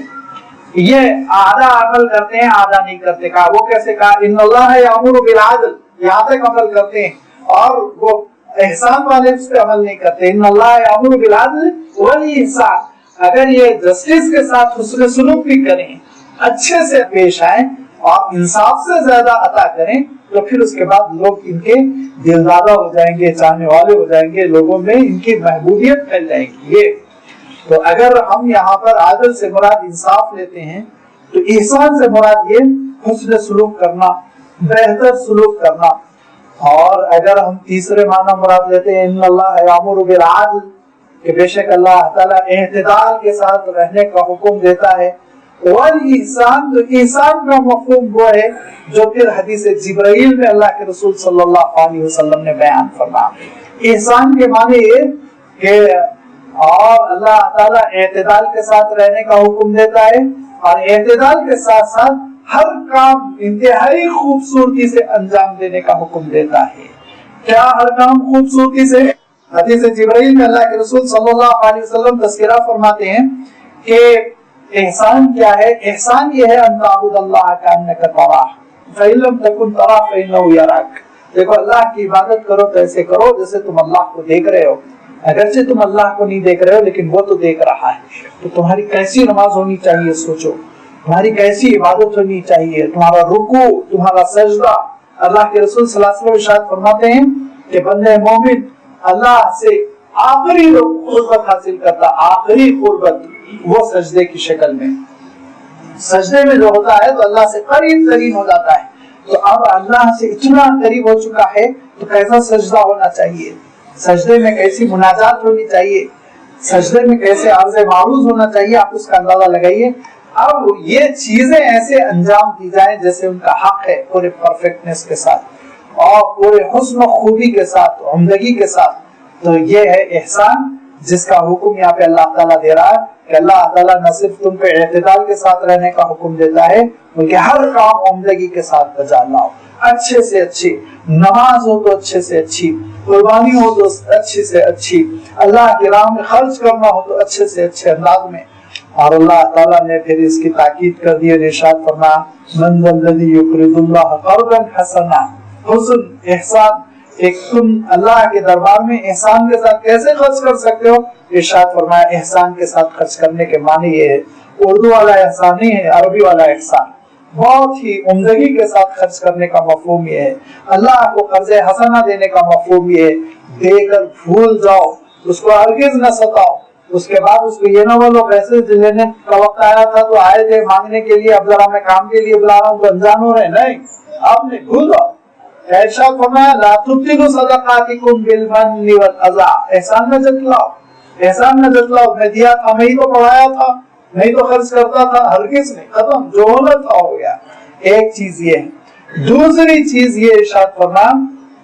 یہ آدھا عمل کرتے ہیں آدھا نہیں کرتے. کہا وہ کیسے؟ کہا ان اللہ یامر بالعدل، یہاں تک عمل کرتے ہیں اور وہ احسان والے اس پہ عمل نہیں کرتے. ان اللہ یامر بالعدل والاحسان، اگر یہ جسٹس کے ساتھ حسن سلوک بھی کریں، اچھے سے پیش آئیں اور انصاف سے زیادہ عطا کریں تو پھر اس کے بعد لوگ ان کے دلدادہ ہو جائیں گے، چاہنے والے ہو جائیں گے، لوگوں میں ان کی محبوبیت پھیل جائے گی. یہ تو اگر ہم یہاں پر عادل سے مراد انصاف لیتے ہیں تو احسان سے مراد یہ حسن سلوک کرنا، بہتر سلوک کرنا. اور اگر ہم تیسرے معنی مراد لیتے ہیں ان اللہ یامر بالعدل، کہ بے شک اللہ تعالیٰ اعتدال کے ساتھ رہنے کا حکم دیتا ہے. والاحسان، تو احسان کا مفہوم وہ ہے جو پھر حدیث جبرائیل میں اللہ کے رسول صلی اللہ علیہ وسلم نے بیان فرمایا. احسان کے معنی یہ کہ اور اللہ تعالیٰ اعتدال کے ساتھ رہنے کا حکم دیتا ہے اور اعتدال کے ساتھ ساتھ ہر کام انتہائی خوبصورتی سے انجام دینے کا حکم دیتا ہے. کیا ہر کام خوبصورتی سے؟ حدیث جبرائیل میں اللہ کے رسول صلی اللہ علیہ وسلم تذکرہ فرماتے ہیں کہ احسان کیا ہے؟ احسان یہ ہے ان تعبد اللہ کأنک تراہ فإن لم تکن تراہ فإنہ یراک. دیکھو اللہ کی عبادت کرو تو ایسے کرو جیسے تم اللہ کو دیکھ رہے ہو. اگرچہ تم اللہ کو نہیں دیکھ رہے ہو لیکن وہ تو دیکھ رہا ہے. تو تمہاری کیسی نماز ہونی چاہیے سوچو، تمہاری کیسی عبادت ہونی چاہیے، تمہارا رکوع، تمہارا سجدہ. اللہ کے رسول صلی اللہ علیہ وسلم ارشاد فرماتے ہیں کہ بندہ مومن اللہ سے آخری قربت حاصل کرتا، آخری قربت وہ سجدے کی شکل میں. سجدے میں جو ہوتا ہے تو اللہ سے قریب ترین ہو جاتا ہے. تو اب اللہ سے اتنا قریب ہو چکا ہے تو کیسا سجدہ ہونا چاہیے، سجدے میں کیسی مناجات ہونی چاہیے، سجدے میں کیسے عرض معروض ہونا چاہیے، آپ اس کا اندازہ لگائیے. اب یہ چیزیں ایسے انجام دی جائیں جیسے ان کا حق ہے، پورے پرفیکٹنس کے ساتھ اور پورے حسن و خوبی کے ساتھ، عمدگی کے ساتھ. تو یہ ہے احسان جس کا حکم یہاں پہ اللہ تعالیٰ دے رہا ہے کہ اللہ تعالیٰ نہ صرف تم پہ اعتدال کے ساتھ رہنے کا حکم دیتا ہے بلکہ ہر کام عمدگی کے ساتھ بجا لاؤ، اچھے سے اچھی نماز ہو تو اچھے سے اچھی، قربانی ہو تو اچھے سے اچھی، اللہ کی راہ میں خرچ کرنا ہو تو اچھے سے اچھے انداز میں. اور اللہ تعالیٰ نے پھر اس کی تاکید کر دی اور ارشاد فرمایا من ذا الذی یقرض اللہ قرضا حسنا. حسن، احسان، ایک تم اللہ کے دربار میں احسان کے ساتھ کیسے خرچ کر سکتے ہو؟ ارشاد فرمایا احسان کے ساتھ خرچ کرنے کے معنی یہ ہے، اردو والا احسان نہیں ہے، عربی والا احسان. بہت ہی عمدگی کے ساتھ خرچ کرنے کا مفہوم یہ ہے. اللہ کو قرض حسنہ دینے کا مفہوم یہ ہے دے کر بھول جاؤ، اس کو ہرگز نہ ستاؤ. اس کے بعد اس کو یہ نہ بولو پیسے لینے کا وقت آیا تھا تو آئے تھے مانگنے کے لیے، اب ذرا میں کام کے لیے بلا رہا ہوں تو انجان ہو رہے. نہیں، آپ نے بھول جاؤ. ارشاد فرمایا لا تبطلوا صدقاتکم بالمن والاذى، احسان نہ جتلاؤ، احسان نہ جتلاؤ. میں دیا تھا، میں ہی تو پڑھایا تھا، میں ہی تو خرچ کرتا تھا، ہرگز نہیں، ختم، جو ہونا تھا ہو گیا. ایک چیز یہ ہے. دوسری چیز یہ ارشاد فرمایا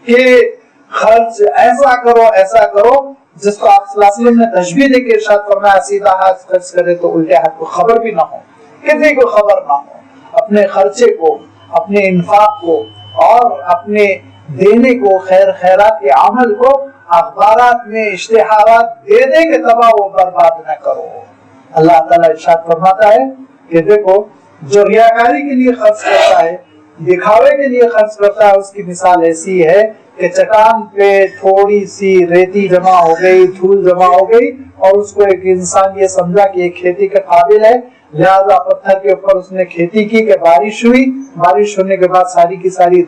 کہ خرچ ایسا کرو، ایسا کرو جس کو آپ صلی اللہ علیہ وسلم نے تشبیہ دے کے ارشاد فرمایا سیدھا ہاتھ خرچ کرے تو الٹے ہاتھ کو خبر بھی نہ ہو، کسی کو خبر نہ ہو. اپنے خرچے کو، اپنے انفاق کو اور اپنے دینے کو، خیر خیرات کے عمل کو اخبارات میں اشتہارات دے دے کے تباہ و برباد نہ کرو. اللہ تعالیٰ ارشاد فرماتا ہے کہ دیکھو جو ریاکاری کے لیے خرچ کرتا ہے، دکھاوے کے لیے خرچ کرتا ہے، اس کی مثال ایسی ہے کہ چٹان پہ تھوڑی سی ریتی جمع ہو گئی، دھول جمع ہو گئی اور اس کو ایک انسان یہ سمجھا کہ یہ کھیتی کے قابل ہے، لہذا پتھر کے اوپر اس نے کھیتی کی کہ بارش ہوئی، بارش ہونے کے بعد ساری کی ساری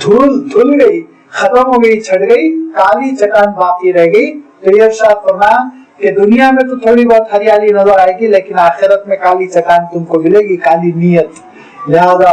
دھول دھل گئی، ختم ہو گئی، چھٹ گئی، کالی چٹان باقی رہ گئی. تو یہ ارشاد فرمایا کہ دنیا میں تو تھوڑی بہت ہریالی نظر آئے گی لیکن آخرت میں کالی چٹان تم کو ملے گی، کالی نیت. لہذا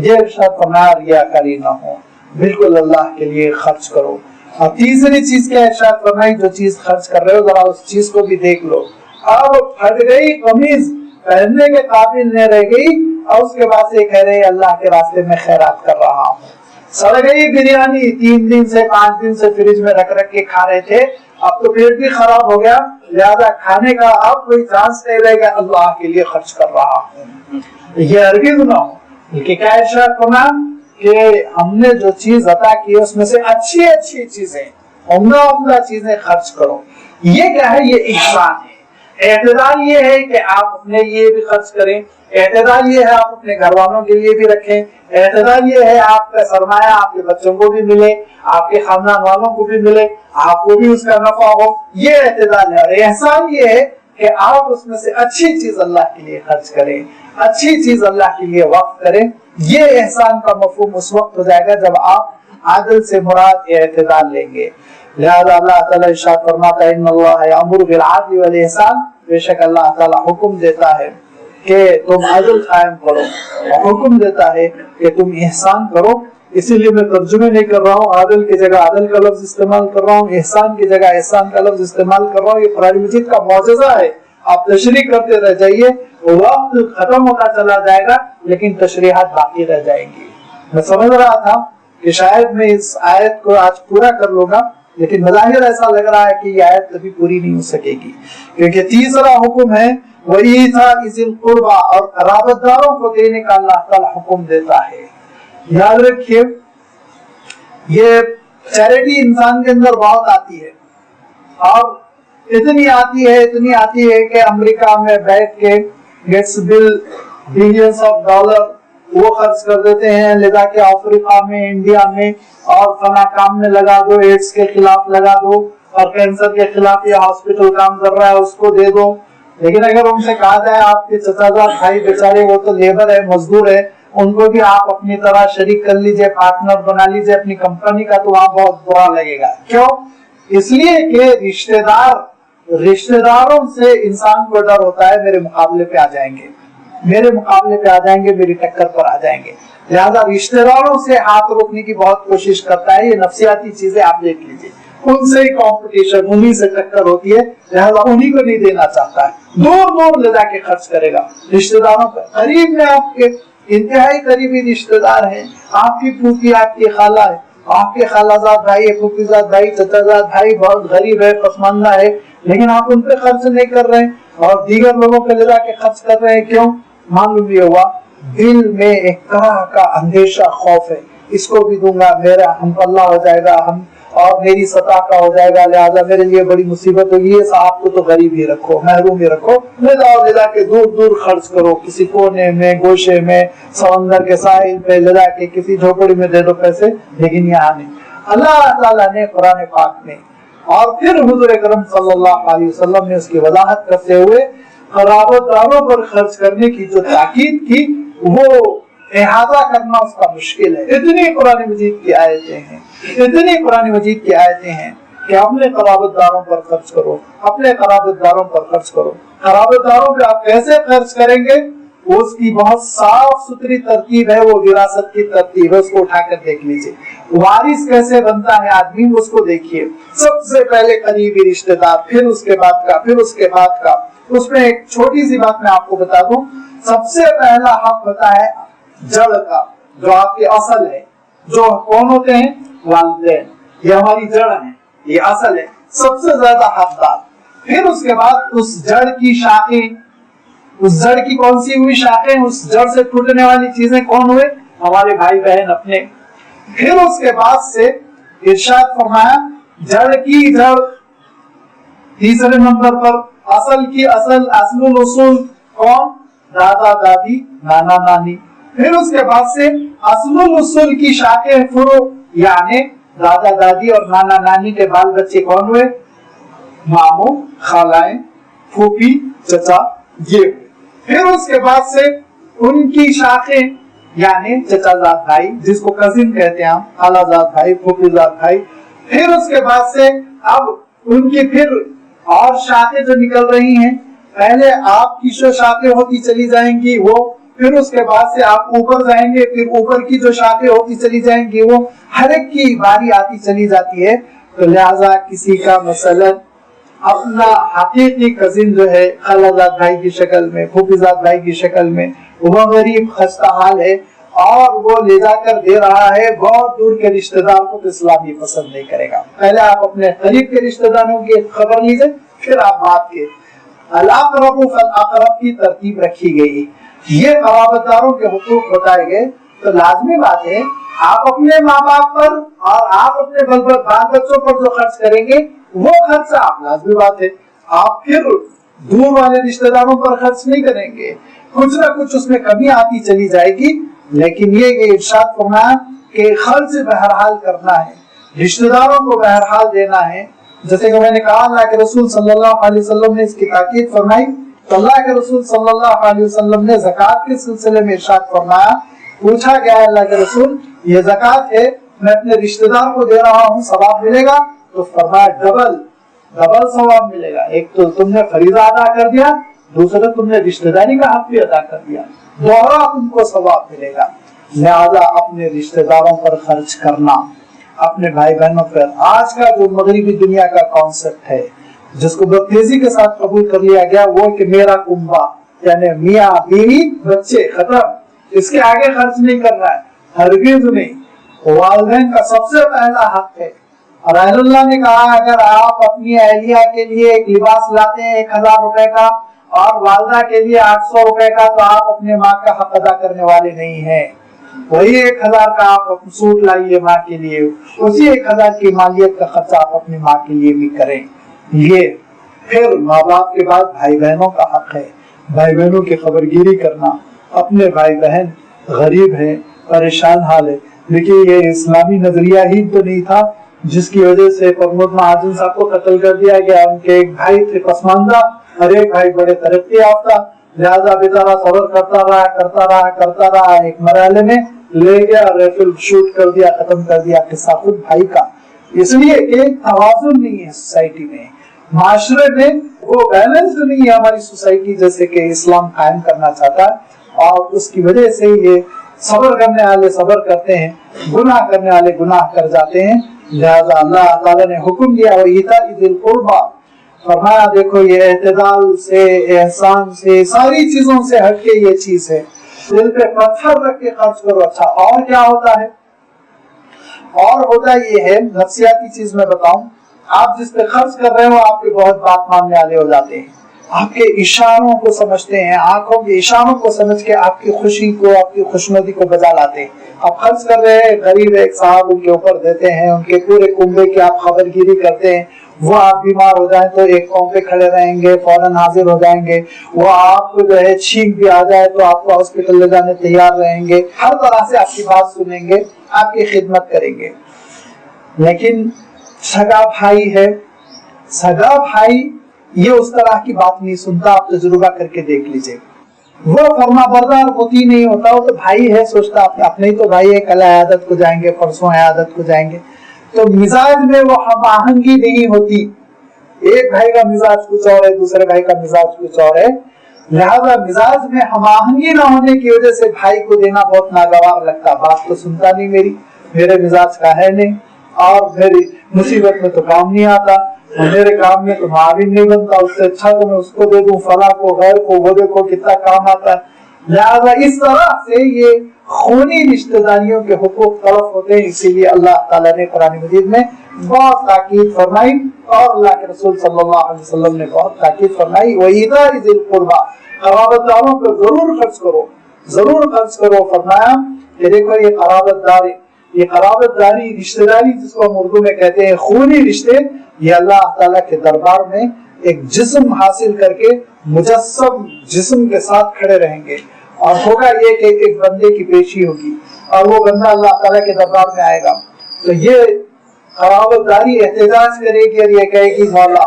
یہ ارشاد فرمایا ریاکاری نہ ہو، بالکل اللہ کے لیے خرچ کرو. اور تیسری چیز کیا ارشاد فرمائی, جو چیز خرچ کر رہے ہو ذرا اس چیز کو بھی دیکھ لو. اب پھٹ گئی قمیض, پہننے کے قابل نہیں رہ گئی, اور اس کے بعد سے کہہ رہے اللہ کے راستے میں خیرات کر رہا ہوں. سڑ گئی بریانی, 3 دن سے 5 دن سے فریج میں رکھ کے کھا رہے تھے, اب تو پیٹ بھی خراب ہو گیا, لہذا کھانے کا اب کوئی چانس نہیں رہے گا, اللہ کے لیے خرچ کر رہا ہوں. یہ ہرگز نہ ہو. بلکہ کیا ارشاد فرمایا کہ ہم نے جو چیز عطا کی ہے اس میں سے اچھی اچھی چیزیں, عمدہ چیزیں خرچ کرو. یہ کیا ہے؟ یہ احسان ہے. اعتدال یہ ہے کہ آپ اپنے لیے بھی خرچ کریں, اعتدال یہ ہے آپ اپنے گھر والوں کے لیے بھی رکھیں, اعتدال یہ ہے آپ کا سرمایہ آپ کے بچوں کو بھی ملے, آپ کے خاندان والوں کو بھی ملے, آپ کو بھی اس کا نفع ہو. یہ اعتدال ہے. اور احسان یہ ہے کہ آپ اس میں سے اچھی چیز اللہ کے لیے خرچ کریں, اچھی چیز اللہ کے لیے وقف کریں. یہ احسان کا مفہوم اس وقت ہو جائے گا جب آپ عدل سے مراد اعتدال لیں گے. لہذا اللہ تعالیٰ ارشاد فرماتا ہے ان اللہ یامر بالعدل والاحسان, بے شک اللہ تعالیٰ حکم دیتا ہے کہ تم عدل قائم کرو, حکم دیتا ہے کہ تم احسان کرو. اسی لیے میں ترجمے نہیں کر رہا ہوں, عدل کی جگہ عدل کا لفظ استعمال کر رہا ہوں, احسان کی جگہ احسان کا لفظ استعمال کر رہا ہوں. یہ قرآن مجید کا معجزہ ہے. آپ تشریح کرتے رہ جائیے, وقت ختم ہوتا چلا جائے گا لیکن تشریحات باقی رہ جائیں گی. میں سمجھ رہا تھا کہ شاید میں اس آیت کو آج پورا کر لوں گا, لیکن بظاہر ایسا لگ رہا ہے کہ یہ آیت کبھی پوری نہیں ہو سکے گی, کیونکہ تیسرا حکم ہے وَإِيتَاءِ ذِي الْقُرْبَى, اور قرابت داروں کو دینے کا اللہ تعالیٰ حکم دیتا ہے. یاد رکھیے یہ چیریٹی انسان کے اندر بہت آتی ہے, اور اتنی آتی ہے کہ امریکہ میں بیٹھ کے Gates Bill billions of dollar وہ خرچ کر دیتے ہیں, لذا کہ افریقہ میں, انڈیا میں, اور فلاں کام میں لگا دو, ایڈز کے خلاف لگا دو, اور کینسر کے خلاف یہ ہاسپٹل کام کر رہا ہے اس کو دے دو. لیکن اگر ان سے کہا جائے آپ کے چچا زاد بھائی بیچارے وہ تو لیبر ہے, مزدور ہے, ان کو بھی آپ اپنی طرح شریک کر لیجئے, پارٹنر بنا لیجئے اپنی کمپنی کا, تو وہاں بہت برا لگے گا. کیوں؟ اس لیے کہ رشتہ داروں سے انسان کو ڈر ہوتا ہے میرے مقابلے پہ آ جائیں گے, میری ٹکر پر آ جائیں گے. لہذا رشتہ داروں سے ہاتھ روکنے کی بہت کوشش کرتا ہے. یہ نفسیاتی چیزیں آپ دیکھ لیجیے, ان سے ہی کمپٹیشن, انہی سے ٹکر ہوتی ہے, لہذا انہی کو نہیں دینا چاہتا ہے, دور لے جا کے خرچ کرے گا رشتہ داروں پر. قریب میں آپ کے انتہائی قریبی رشتہ دار ہیں, آپ کی پھوپھی, آپ کی خالہ ہے, آپ کے خالہ زاد بھائی, پھوپھی زاد بھائی, چچا زاد بھائی بہت غریب ہے, پسماندہ ہے, لیکن آپ ان پہ خرچ نہیں کر رہے اور دیگر لوگوں پہ لے جا کے خرچ کر رہے ہیں. کیوں؟ معلوم یہ ہوا دل میں ایک طرح کا اندیشہ, خوف ہے, اس کو بھی دوں گا میرا ہم پلہ ہو جائے گا, ہم اور میری سطح کا ہو جائے گا, لہذا میرے لیے بڑی مصیبت ہوگی. آپ کو تو غریب ہی رکھو, محروم ہی رکھو, لے جا کے دور خرچ کرو, کسی کونے میں, گوشے میں, سمندر کے ساحل پہ لے جا کے کسی جھوپڑی میں دے دو پیسے. لیکن یہاں نہیں. اللہ تعالیٰ نے قرآن پاک میں اور پھر حضور اکرم صلی اللہ علیہ وسلم نے اس کی وضاحت کرتے ہوئے قرابت داروں پر خرچ کرنے کی جو تاکید کی وہ احاطہ کرنا اس کا مشکل ہے. اتنی قرآن مجید کی آیتیں ہیں کہ اپنے قرابت داروں پر خرچ کرو, قرابت داروں پہ آپ کیسے خرچ کریں گے اس کی بہت صاف ستھری ترتیب ہے, وہ وراثت کی ترتیب ہے, اس کو اٹھا کر دیکھ لیجیے. وارث کیسے بنتا ہے آدمی, اس کو دیکھیے. سب سے پہلے قریبی رشتہ دار, پھر اس کے بعد کا. اس میں ایک چھوٹی سی بات میں آپ کو بتا دوں, سب سے پہلا حق ہوتا ہے جڑ کا, جو آپ کے اصل ہے. جو کون ہوتے ہیں؟ والدین. یہ ہماری جڑ ہے, یہ اصل ہے, سب سے زیادہ حقدار. پھر اس کے بعد اس جڑ کی شاخیں, اس جڑ کی کون سی ہوئی شاخیں, اس جڑ سے ٹوٹنے والی چیزیں کون ہوئے؟ ہمارے بھائی بہن اپنے. پھر اس کے بعد سے ارشاد فرمایا جڑ کی جڑ, تیسرے نمبر پر اصل کی اصل, اصل الاصول کون؟ دادا دادی, نانا نانی. پھر اس کے بعد سے اصل الاصول کی شاخیں فرو, یعنی دادا دادی اور نانا نانی کے بال بچے کون ہوئے؟ ماموں, خالائیں, پھوپھی, چچا, یہ. پھر اس کے بعد سے ان کی شاخیں یعنی چچا زاد بھائی, جس کو کزن کہتے ہیں ہم, خالہ زاد بھائی, پھوپھی زاد بھائی. پھر اس کے بعد سے اب ان کی پھر اور شاخیں جو نکل رہی ہیں, پہلے آپ کی جو شاخیں ہوتی چلی جائیں گی وہ, پھر اس کے بعد سے آپ اوپر جائیں گے, پھر اوپر کی جو شاخیں ہوتی چلی جائیں گی وہ, ہر ایک کی باری آتی چلی جاتی ہے. تو لہذا کسی کا مثلا اپنا حقیقی کزن جو ہے خالازاد بھائی کی شکل میں، پھوپھیزاد بھائی کی شکل میں، وہ غریب خستہ حال ہے اور وہ لے جا کر دے رہا ہے بہت دور کے رشتہ دار کو، تو اسلام یہ پسند نہیں کرے گا۔ پہلے آپ اپنے قریب کے رشتہ داروں کی خبر لیجیے، پھر آپ بات کے الاقرب فالاقرب کی ترتیب رکھی گئی۔ یہ قرابت داروں کے حقوق بتائے گئے، تو لازمی بات ہے آپ اپنے ماں باپ پر اور آپ اپنے بال بچوں پر جو خرچ کریں گے وہ خرچہ آپ، لازمی بات ہے آپ پھر دور والے رشتہ داروں پر خرچ نہیں کریں گے، کچھ نہ کچھ اس میں کمی آتی چلی جائے گی، لیکن یہ ارشاد فرمایا کہ خرچ بہرحال کرنا ہے، رشتہ داروں کو بہرحال دینا ہے۔ جیسے کہ میں نے کہا اللہ کے رسول صلی اللہ علیہ وسلم نے اس کی تاکید فرمائی، تو اللہ کے رسول صلی اللہ علیہ وسلم نے زکوٰۃ کے سلسلے میں ارشاد فرمایا، پوچھا گیا اللہ کے رسول یہ زکوٰۃ ہے، میں اپنے رشتہ دار کو دے رہا ہوں، ثواب ملے گا؟ تو فرمایا ڈبل ثواب ملے گا، ایک تو تم نے فریضہ ادا کر دیا، دوسرا تم نے رشتہ داری کا حق بھی ادا کر دیا، دوہرا تم کو ثواب ملے گا۔ لہذا اپنے رشتہ داروں پر خرچ کرنا، اپنے بھائی بہنوں پر۔ آج کا جو مغربی دنیا کا کانسیپٹ ہے جس کو بہت تیزی کے ساتھ قبول کر لیا گیا، وہ کہ میرا کنبہ، یعنی میاں بیوی بچے، ختم، اس کے آگے خرچ نہیں کرنا ہے، ہرگز نہیں۔ والدین کا سب سے پہلا حق ہے، اور اہل اللہ نے کہا اگر آپ اپنی اہلیہ کے لیے ایک لباس لاتے ہیں 1000 روپے کا اور والدہ کے لیے 800 روپے کا، تو آپ اپنے ماں کا حق ادا کرنے والے نہیں ہیں۔ وہی 1000 کا آپ سوٹ لائیے ماں کے لیے، اسی 1000 کی مالیت کا خرچہ آپ اپنی ماں کے لیے بھی کریں۔ یہ پھر ماں باپ کے بعد بھائی بہنوں کا حق ہے، بھائی بہنوں کی خبرگیری کرنا۔ اپنے بھائی بہن غریب ہیں، پریشان حال ہے، لیکن یہ اسلامی نظریہ ہی تو نہیں تھا جس کی وجہ سے پرمود مہاجن صاحب کو قتل کر دیا گیا۔ ان کے ایک بھائی تھے پسماندہ اور ایک بھائی بڑے ترقی یافتہ، لہذا بیچارہ صبر کرتا رہا، ایک مرحلے میں لے گیا، ریفل شوٹ کر دیا، ختم کر دیا قصہ خود بھائی کا۔ اس لیے کہ توازن نہیں ہے سوسائٹی میں، معاشرے میں وہ بیلنس نہیں ہے ہماری سوسائٹی جیسے کہ اسلام قائم کرنا چاہتا ہے، اور اس کی وجہ سے یہ صبر کرنے والے صبر کرتے ہیں، گناہ کرنے والے گناہ کر جاتے ہیں۔ لہذا اللہ تعالیٰ نے حکم دیا وَإِيتَاءِ ذِي الْقُرْبَى، فرمایا دیکھو یہ اعتدال سے، احسان سے، ساری چیزوں سے ہٹ کے یہ چیز ہے، دل پہ پتھر رکھ کے خرچ کرو۔ اچھا اور کیا ہوتا ہے؟ اور ہوتا یہ ہے، نفسیاتی چیز میں بتاؤں، آپ جس پہ خرچ کر رہے ہو آپ کے بہت بات ماننے والے ہو جاتے ہیں، آپ کے اشاروں کو سمجھتے ہیں، آنکھوں کے اشاروں کو سمجھ کے آپ کی خوشی کو، آپ کی خوشنودی کو بجا لاتے ہیں۔ آپ خرچ کر رہے ہیں، غریب ایک صاحب ان کے اوپر دیتے ہیں، ان کے پورے کنبے کی آپ خبرگیری کرتے ہیں، وہ آپ بیمار ہو جائیں تو ایک پاؤں پہ کھڑے رہیں گے، فوراً حاضر ہو جائیں گے، وہ آپ کو جو ہے چھینک بھی آ جائے تو آپ کو ہاسپٹل لے جانے تیار رہیں گے، ہر طرح سے آپ کی بات سنیں گے، آپ کی خدمت کریں گے۔ لیکن سگا بھائی ہے، سگا بھائی یہ اس طرح کی بات نہیں سنتا، آپ تجربہ کر کے دیکھ لیجئے، وہ فرما بردار ہوتی نہیں ہوتا، وہ تو بھائی ہے، سوچتا اپنے ہی تو بھائی ہے، کل عیادت کو جائیں گے، پرسوں عیادت کو جائیں گے، تو مزاج میں وہ ہم آہنگی نہیں ہوتی، ایک بھائی کا مزاج کچھ اور ہے، دوسرے بھائی کا مزاج کچھ اور ہے، لہذا مزاج میں ہم آہنگی نہ ہونے کی وجہ سے بھائی کو دینا بہت ناگوار لگتا، بات تو سنتا نہیں میری، میرے مزاج کا ہے نہیں، اور میری مصیبت میں تو کام نہیں آتا، اور میرے کام میں تو معاون نہیں بنتا، اس سے اچھا تو میں اس کو دے دوں، فلاں کو، غیر کو، وہ دیکھو کتنا کام آتا ہے۔ لہذا اس طرح سے یہ خونی رشتہ داریوں کے حقوق تلف ہوتے ہیں، اسی لیے اللہ تعالیٰ نے قرآن مجید میں بہت تاکید فرمائی، اور اللہ کے رسول صلی اللہ علیہ وسلم نے بہت تاکید فرمائی، وَإِيتَاءِ ذِي الْقُرْبَى، قرابت داروں کو ضرور خرچ کرو، ضرور خرچ کرو۔ فرمایا کہ دیکھو یہ قرابت داری، یہ قرابت داری، رشتہ داری جس کو ہم اردو میں کہتے ہیں خونی رشتے، یہ اللہ تعالیٰ کے دربار میں ایک جسم حاصل کر کے مجسم جسم کے ساتھ کھڑے رہیں گے، اور ہوگا یہ کہ ایک بندے کی پیشی ہوگی اور وہ بندہ اللہ تعالیٰ کے دربار میں آئے گا، تو یہ قرابت داری احتجاج کرے گی اور یہ کہے گی مولا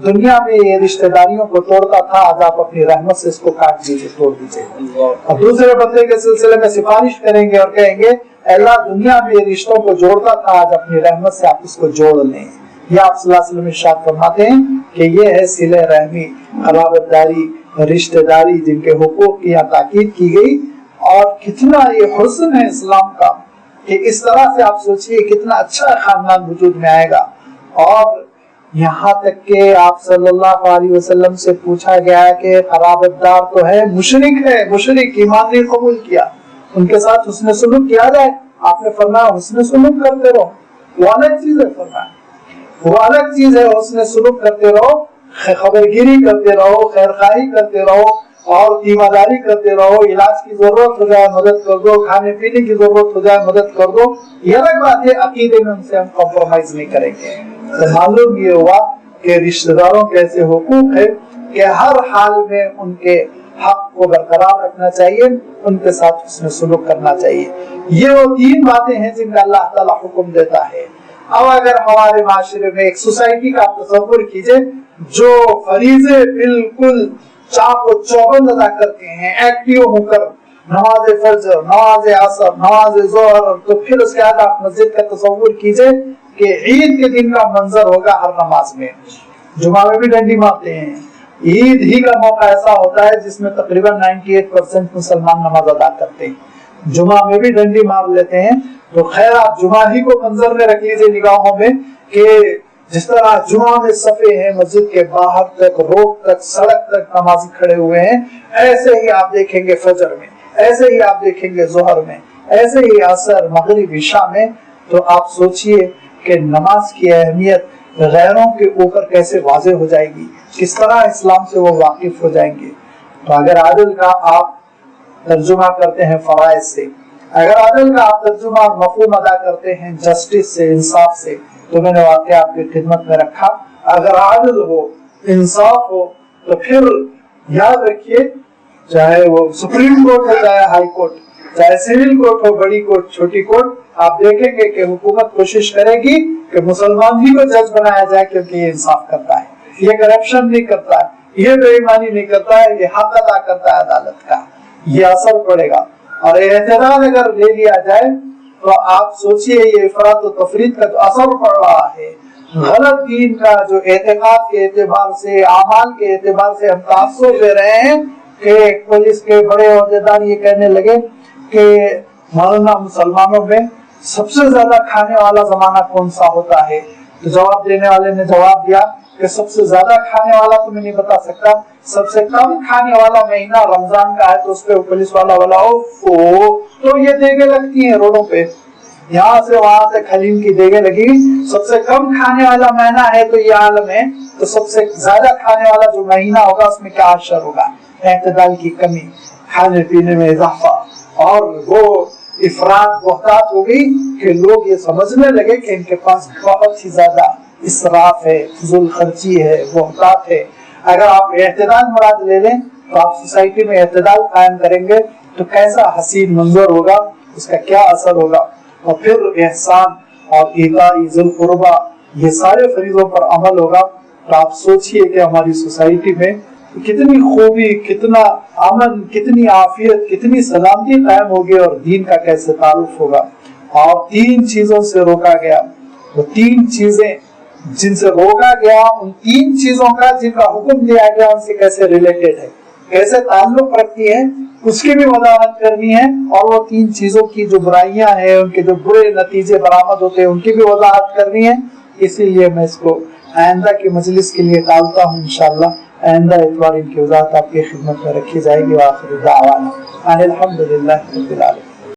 دنیا میں یہ رشتہ داریوں کو توڑتا تھا، آج آپ اپنی رحمت سے اس کو کاٹ دیجیے، توڑ دیجیے، اور دوسرے بندے کے سلسلے میں سفارش کریں گے اور کہیں گے اللہ دنیا میں یہ رشتوں کو جوڑتا تھا، آج اپنی رحمت سے آپ اس کو جوڑ لیں۔ یہ آپ صلی اللہ علیہ وسلم ارشاد فرماتے ہیں کہ یہ ہے صلہ رحمی، قرابت داری، رشتہ داری، جن کے حقوق کی یہاں تاکید کی گئی، اور کتنا یہ حسن ہے اسلام کا کہ اس طرح سے آپ سوچئے کتنا اچھا خاندان وجود میں آئے گا، اور یہاں تک کہ آپ صلی اللہ علیہ وسلم سے پوچھا گیا کہ قرابت دار تو ہے، مشرک ایمان نہیں قبول کیا، ان کے ساتھ حسن سلوک کیا جائے؟ آپ نے فرمایا حسن سلوک کرتے رہو، وہ الگ چیز ہے، فرمایا وہ الگ چیز ہے، حسن سلوک کرتے رہو، خبرگیری کرتے رہو، خیر خواہی کرتے رہو اور تیمارداری کرتے رہو، علاج کی ضرورت ہو جائے مدد کر دو، کھانے پینے کی ضرورت ہو جائے مدد کر دو، یہ الگ بات ہے، عقیدے میں ان سے ہم کمپرومائز نہیں کریں گے۔ تو معلوم یہ ہوا کہ رشتہ داروں کے ایسے حقوق ہے کہ ہر حال میں ان کے حق کو برقرار رکھنا چاہیے، ان کے ساتھ حسن سلوک کرنا چاہیے۔ یہ وہ تین باتیں ہیں جن کا اللہ تعالیٰ حکم دیتا ہے۔ اب اگر ہمارے معاشرے میں ایک سوسائٹی کا تصور کیجئے جو فریضے بالکل چاق و چوبند ادا کرتے ہیں، ایکٹیو ہو کر نماز فجر، نماز عصر، نماز ظہر، تو پھر اس کے بعد آپ مسجد کا تصور کیجئے کہ عید کے دن کا منظر ہوگا ہر نماز میں، جمعہ میں بھی ڈنڈی مارتے ہیں، عید ہی کا موقع ایسا ہوتا ہے جس میں تقریباً 98% مسلمان نماز ادا کرتے ہیں، جمعہ میں بھی ڈنڈی مار لیتے ہیں۔ تو خیر آپ جمعہ ہی کو منظر میں رکھ لیجئے نگاہوں میں کہ جس طرح جمعہ میں صفے ہیں مسجد کے باہر تک، روڈ تک، سڑک تک نمازی کھڑے ہوئے ہیں، ایسے ہی آپ دیکھیں گے فجر میں، ایسے ہی آپ دیکھیں گے ظہر میں، ایسے ہی عصر، مغرب، عشاء میں۔ تو آپ سوچئے کہ نماز کی اہمیت غیروں کے اوپر کیسے واضح ہو جائے گی، کس طرح اسلام سے وہ واقف ہو جائیں گے۔ تو اگر عادل کا آپ ترجمہ کرتے ہیں فرائض سے، اگر عادل کا آپ ترجمہ مفہوم ادا کرتے ہیں جسٹس سے، انصاف سے، تو میں نے واقعہ آپ کی خدمت میں رکھا، اگر عادل ہو، انصاف ہو، تو پھر یاد رکھیے چاہے وہ سپریم کورٹ ہو، چاہے ہائی کورٹ، چاہے سیول کورٹ ہو، بڑی کورٹ، چھوٹی کورٹ، آپ دیکھیں گے کہ حکومت کوشش کرے گی کہ مسلمان ہی کو جج بنایا جائے، کیونکہ یہ انصاف کرتا ہے، یہ کرپشن نہیں کرتا ہے، یہ بے ایمانی نہیں کرتا ہے، یہ حق ادا کرتا ہے عدالت کا، یہ اثر پڑے گا۔ اور اعتدال اگر لے لیا جائے تو آپ سوچئے یہ افراط و تفریط کا جو اثر پڑ رہا ہے، غلط دین کا جو اعتقاد کے اعتبار سے، اعمال کے اعتبار سے ہم تاثر دے رہے ہیں کہ پولیس کے بڑے عہدیدار یہ کہنے لگے کہ مولانا مسلمانوں میں سب سے زیادہ کھانے والا زمانہ کون سا ہوتا ہے؟ تو جواب دینے والے نے جواب دیا کہ سب سے زیادہ کھانے والا تو میں نہیں بتا سکتا، سب سے کم کھانے والا مہینہ رمضان کا ہے۔ تو اس پہ پولیس والا بولا تو یہ دیگیں لگتی ہیں روڈوں پہ، یہاں سے وہاں سے حلیم کی دیگیں لگی، سب سے کم کھانے والا مہینہ ہے تو یہ عالم ہے، تو سب سے زیادہ کھانے والا جو مہینہ ہوگا اس میں کیا اثر ہوگا؟ اعتدال کی کمی، کھانے پینے میں اضافہ، اور وہ افراط بہتات ہو گئی کہ لوگ یہ سمجھنے لگے کہ ان کے پاس بہت ہی زیادہ اسراف ہے، فضول خرچی ہے، بہتات ہے۔ اگر آپ اعتدال مراد لے لیں تو آپ سوسائٹی میں اعتدال قائم کریں گے تو کیسا حسین منظر ہوگا، اس کا کیا اثر ہوگا۔ اور پھر احسان اور ایتاء ذی القربی، یہ سارے فریضوں پر عمل ہوگا۔ تو آپ سوچئے کہ ہماری سوسائٹی میں کتنی خوبی، کتنا امن، کتنی عافیت، کتنی سلامتی قائم ہوگی، اور دین کا کیسے تعارف ہوگا۔ اور تین چیزوں سے روکا گیا، وہ تین چیزیں جن سے روکا گیا، ان تین چیزوں کا جن کا حکم دیا گیا ان سے کیسے ریلیٹڈ ہے، کیسے تعلق رکھتی ہے، اس کی بھی وضاحت کرنی ہے۔ اور وہ تین چیزوں کی جو برائیاں ہیں، ان کے جو برے نتیجے برآمد ہوتے ہیں، ان کی بھی وضاحت کرنی ہے۔ اسی لیے میں اس کو آئندہ کی مجلس کے لیے ٹالتا ہوں، انشاءاللہ آئندہ اتوار ان کی وضاحت آپ کی خدمت میں رکھی جائے گی۔ وآخر دعوانا ان الحمدللہ رب العالمین۔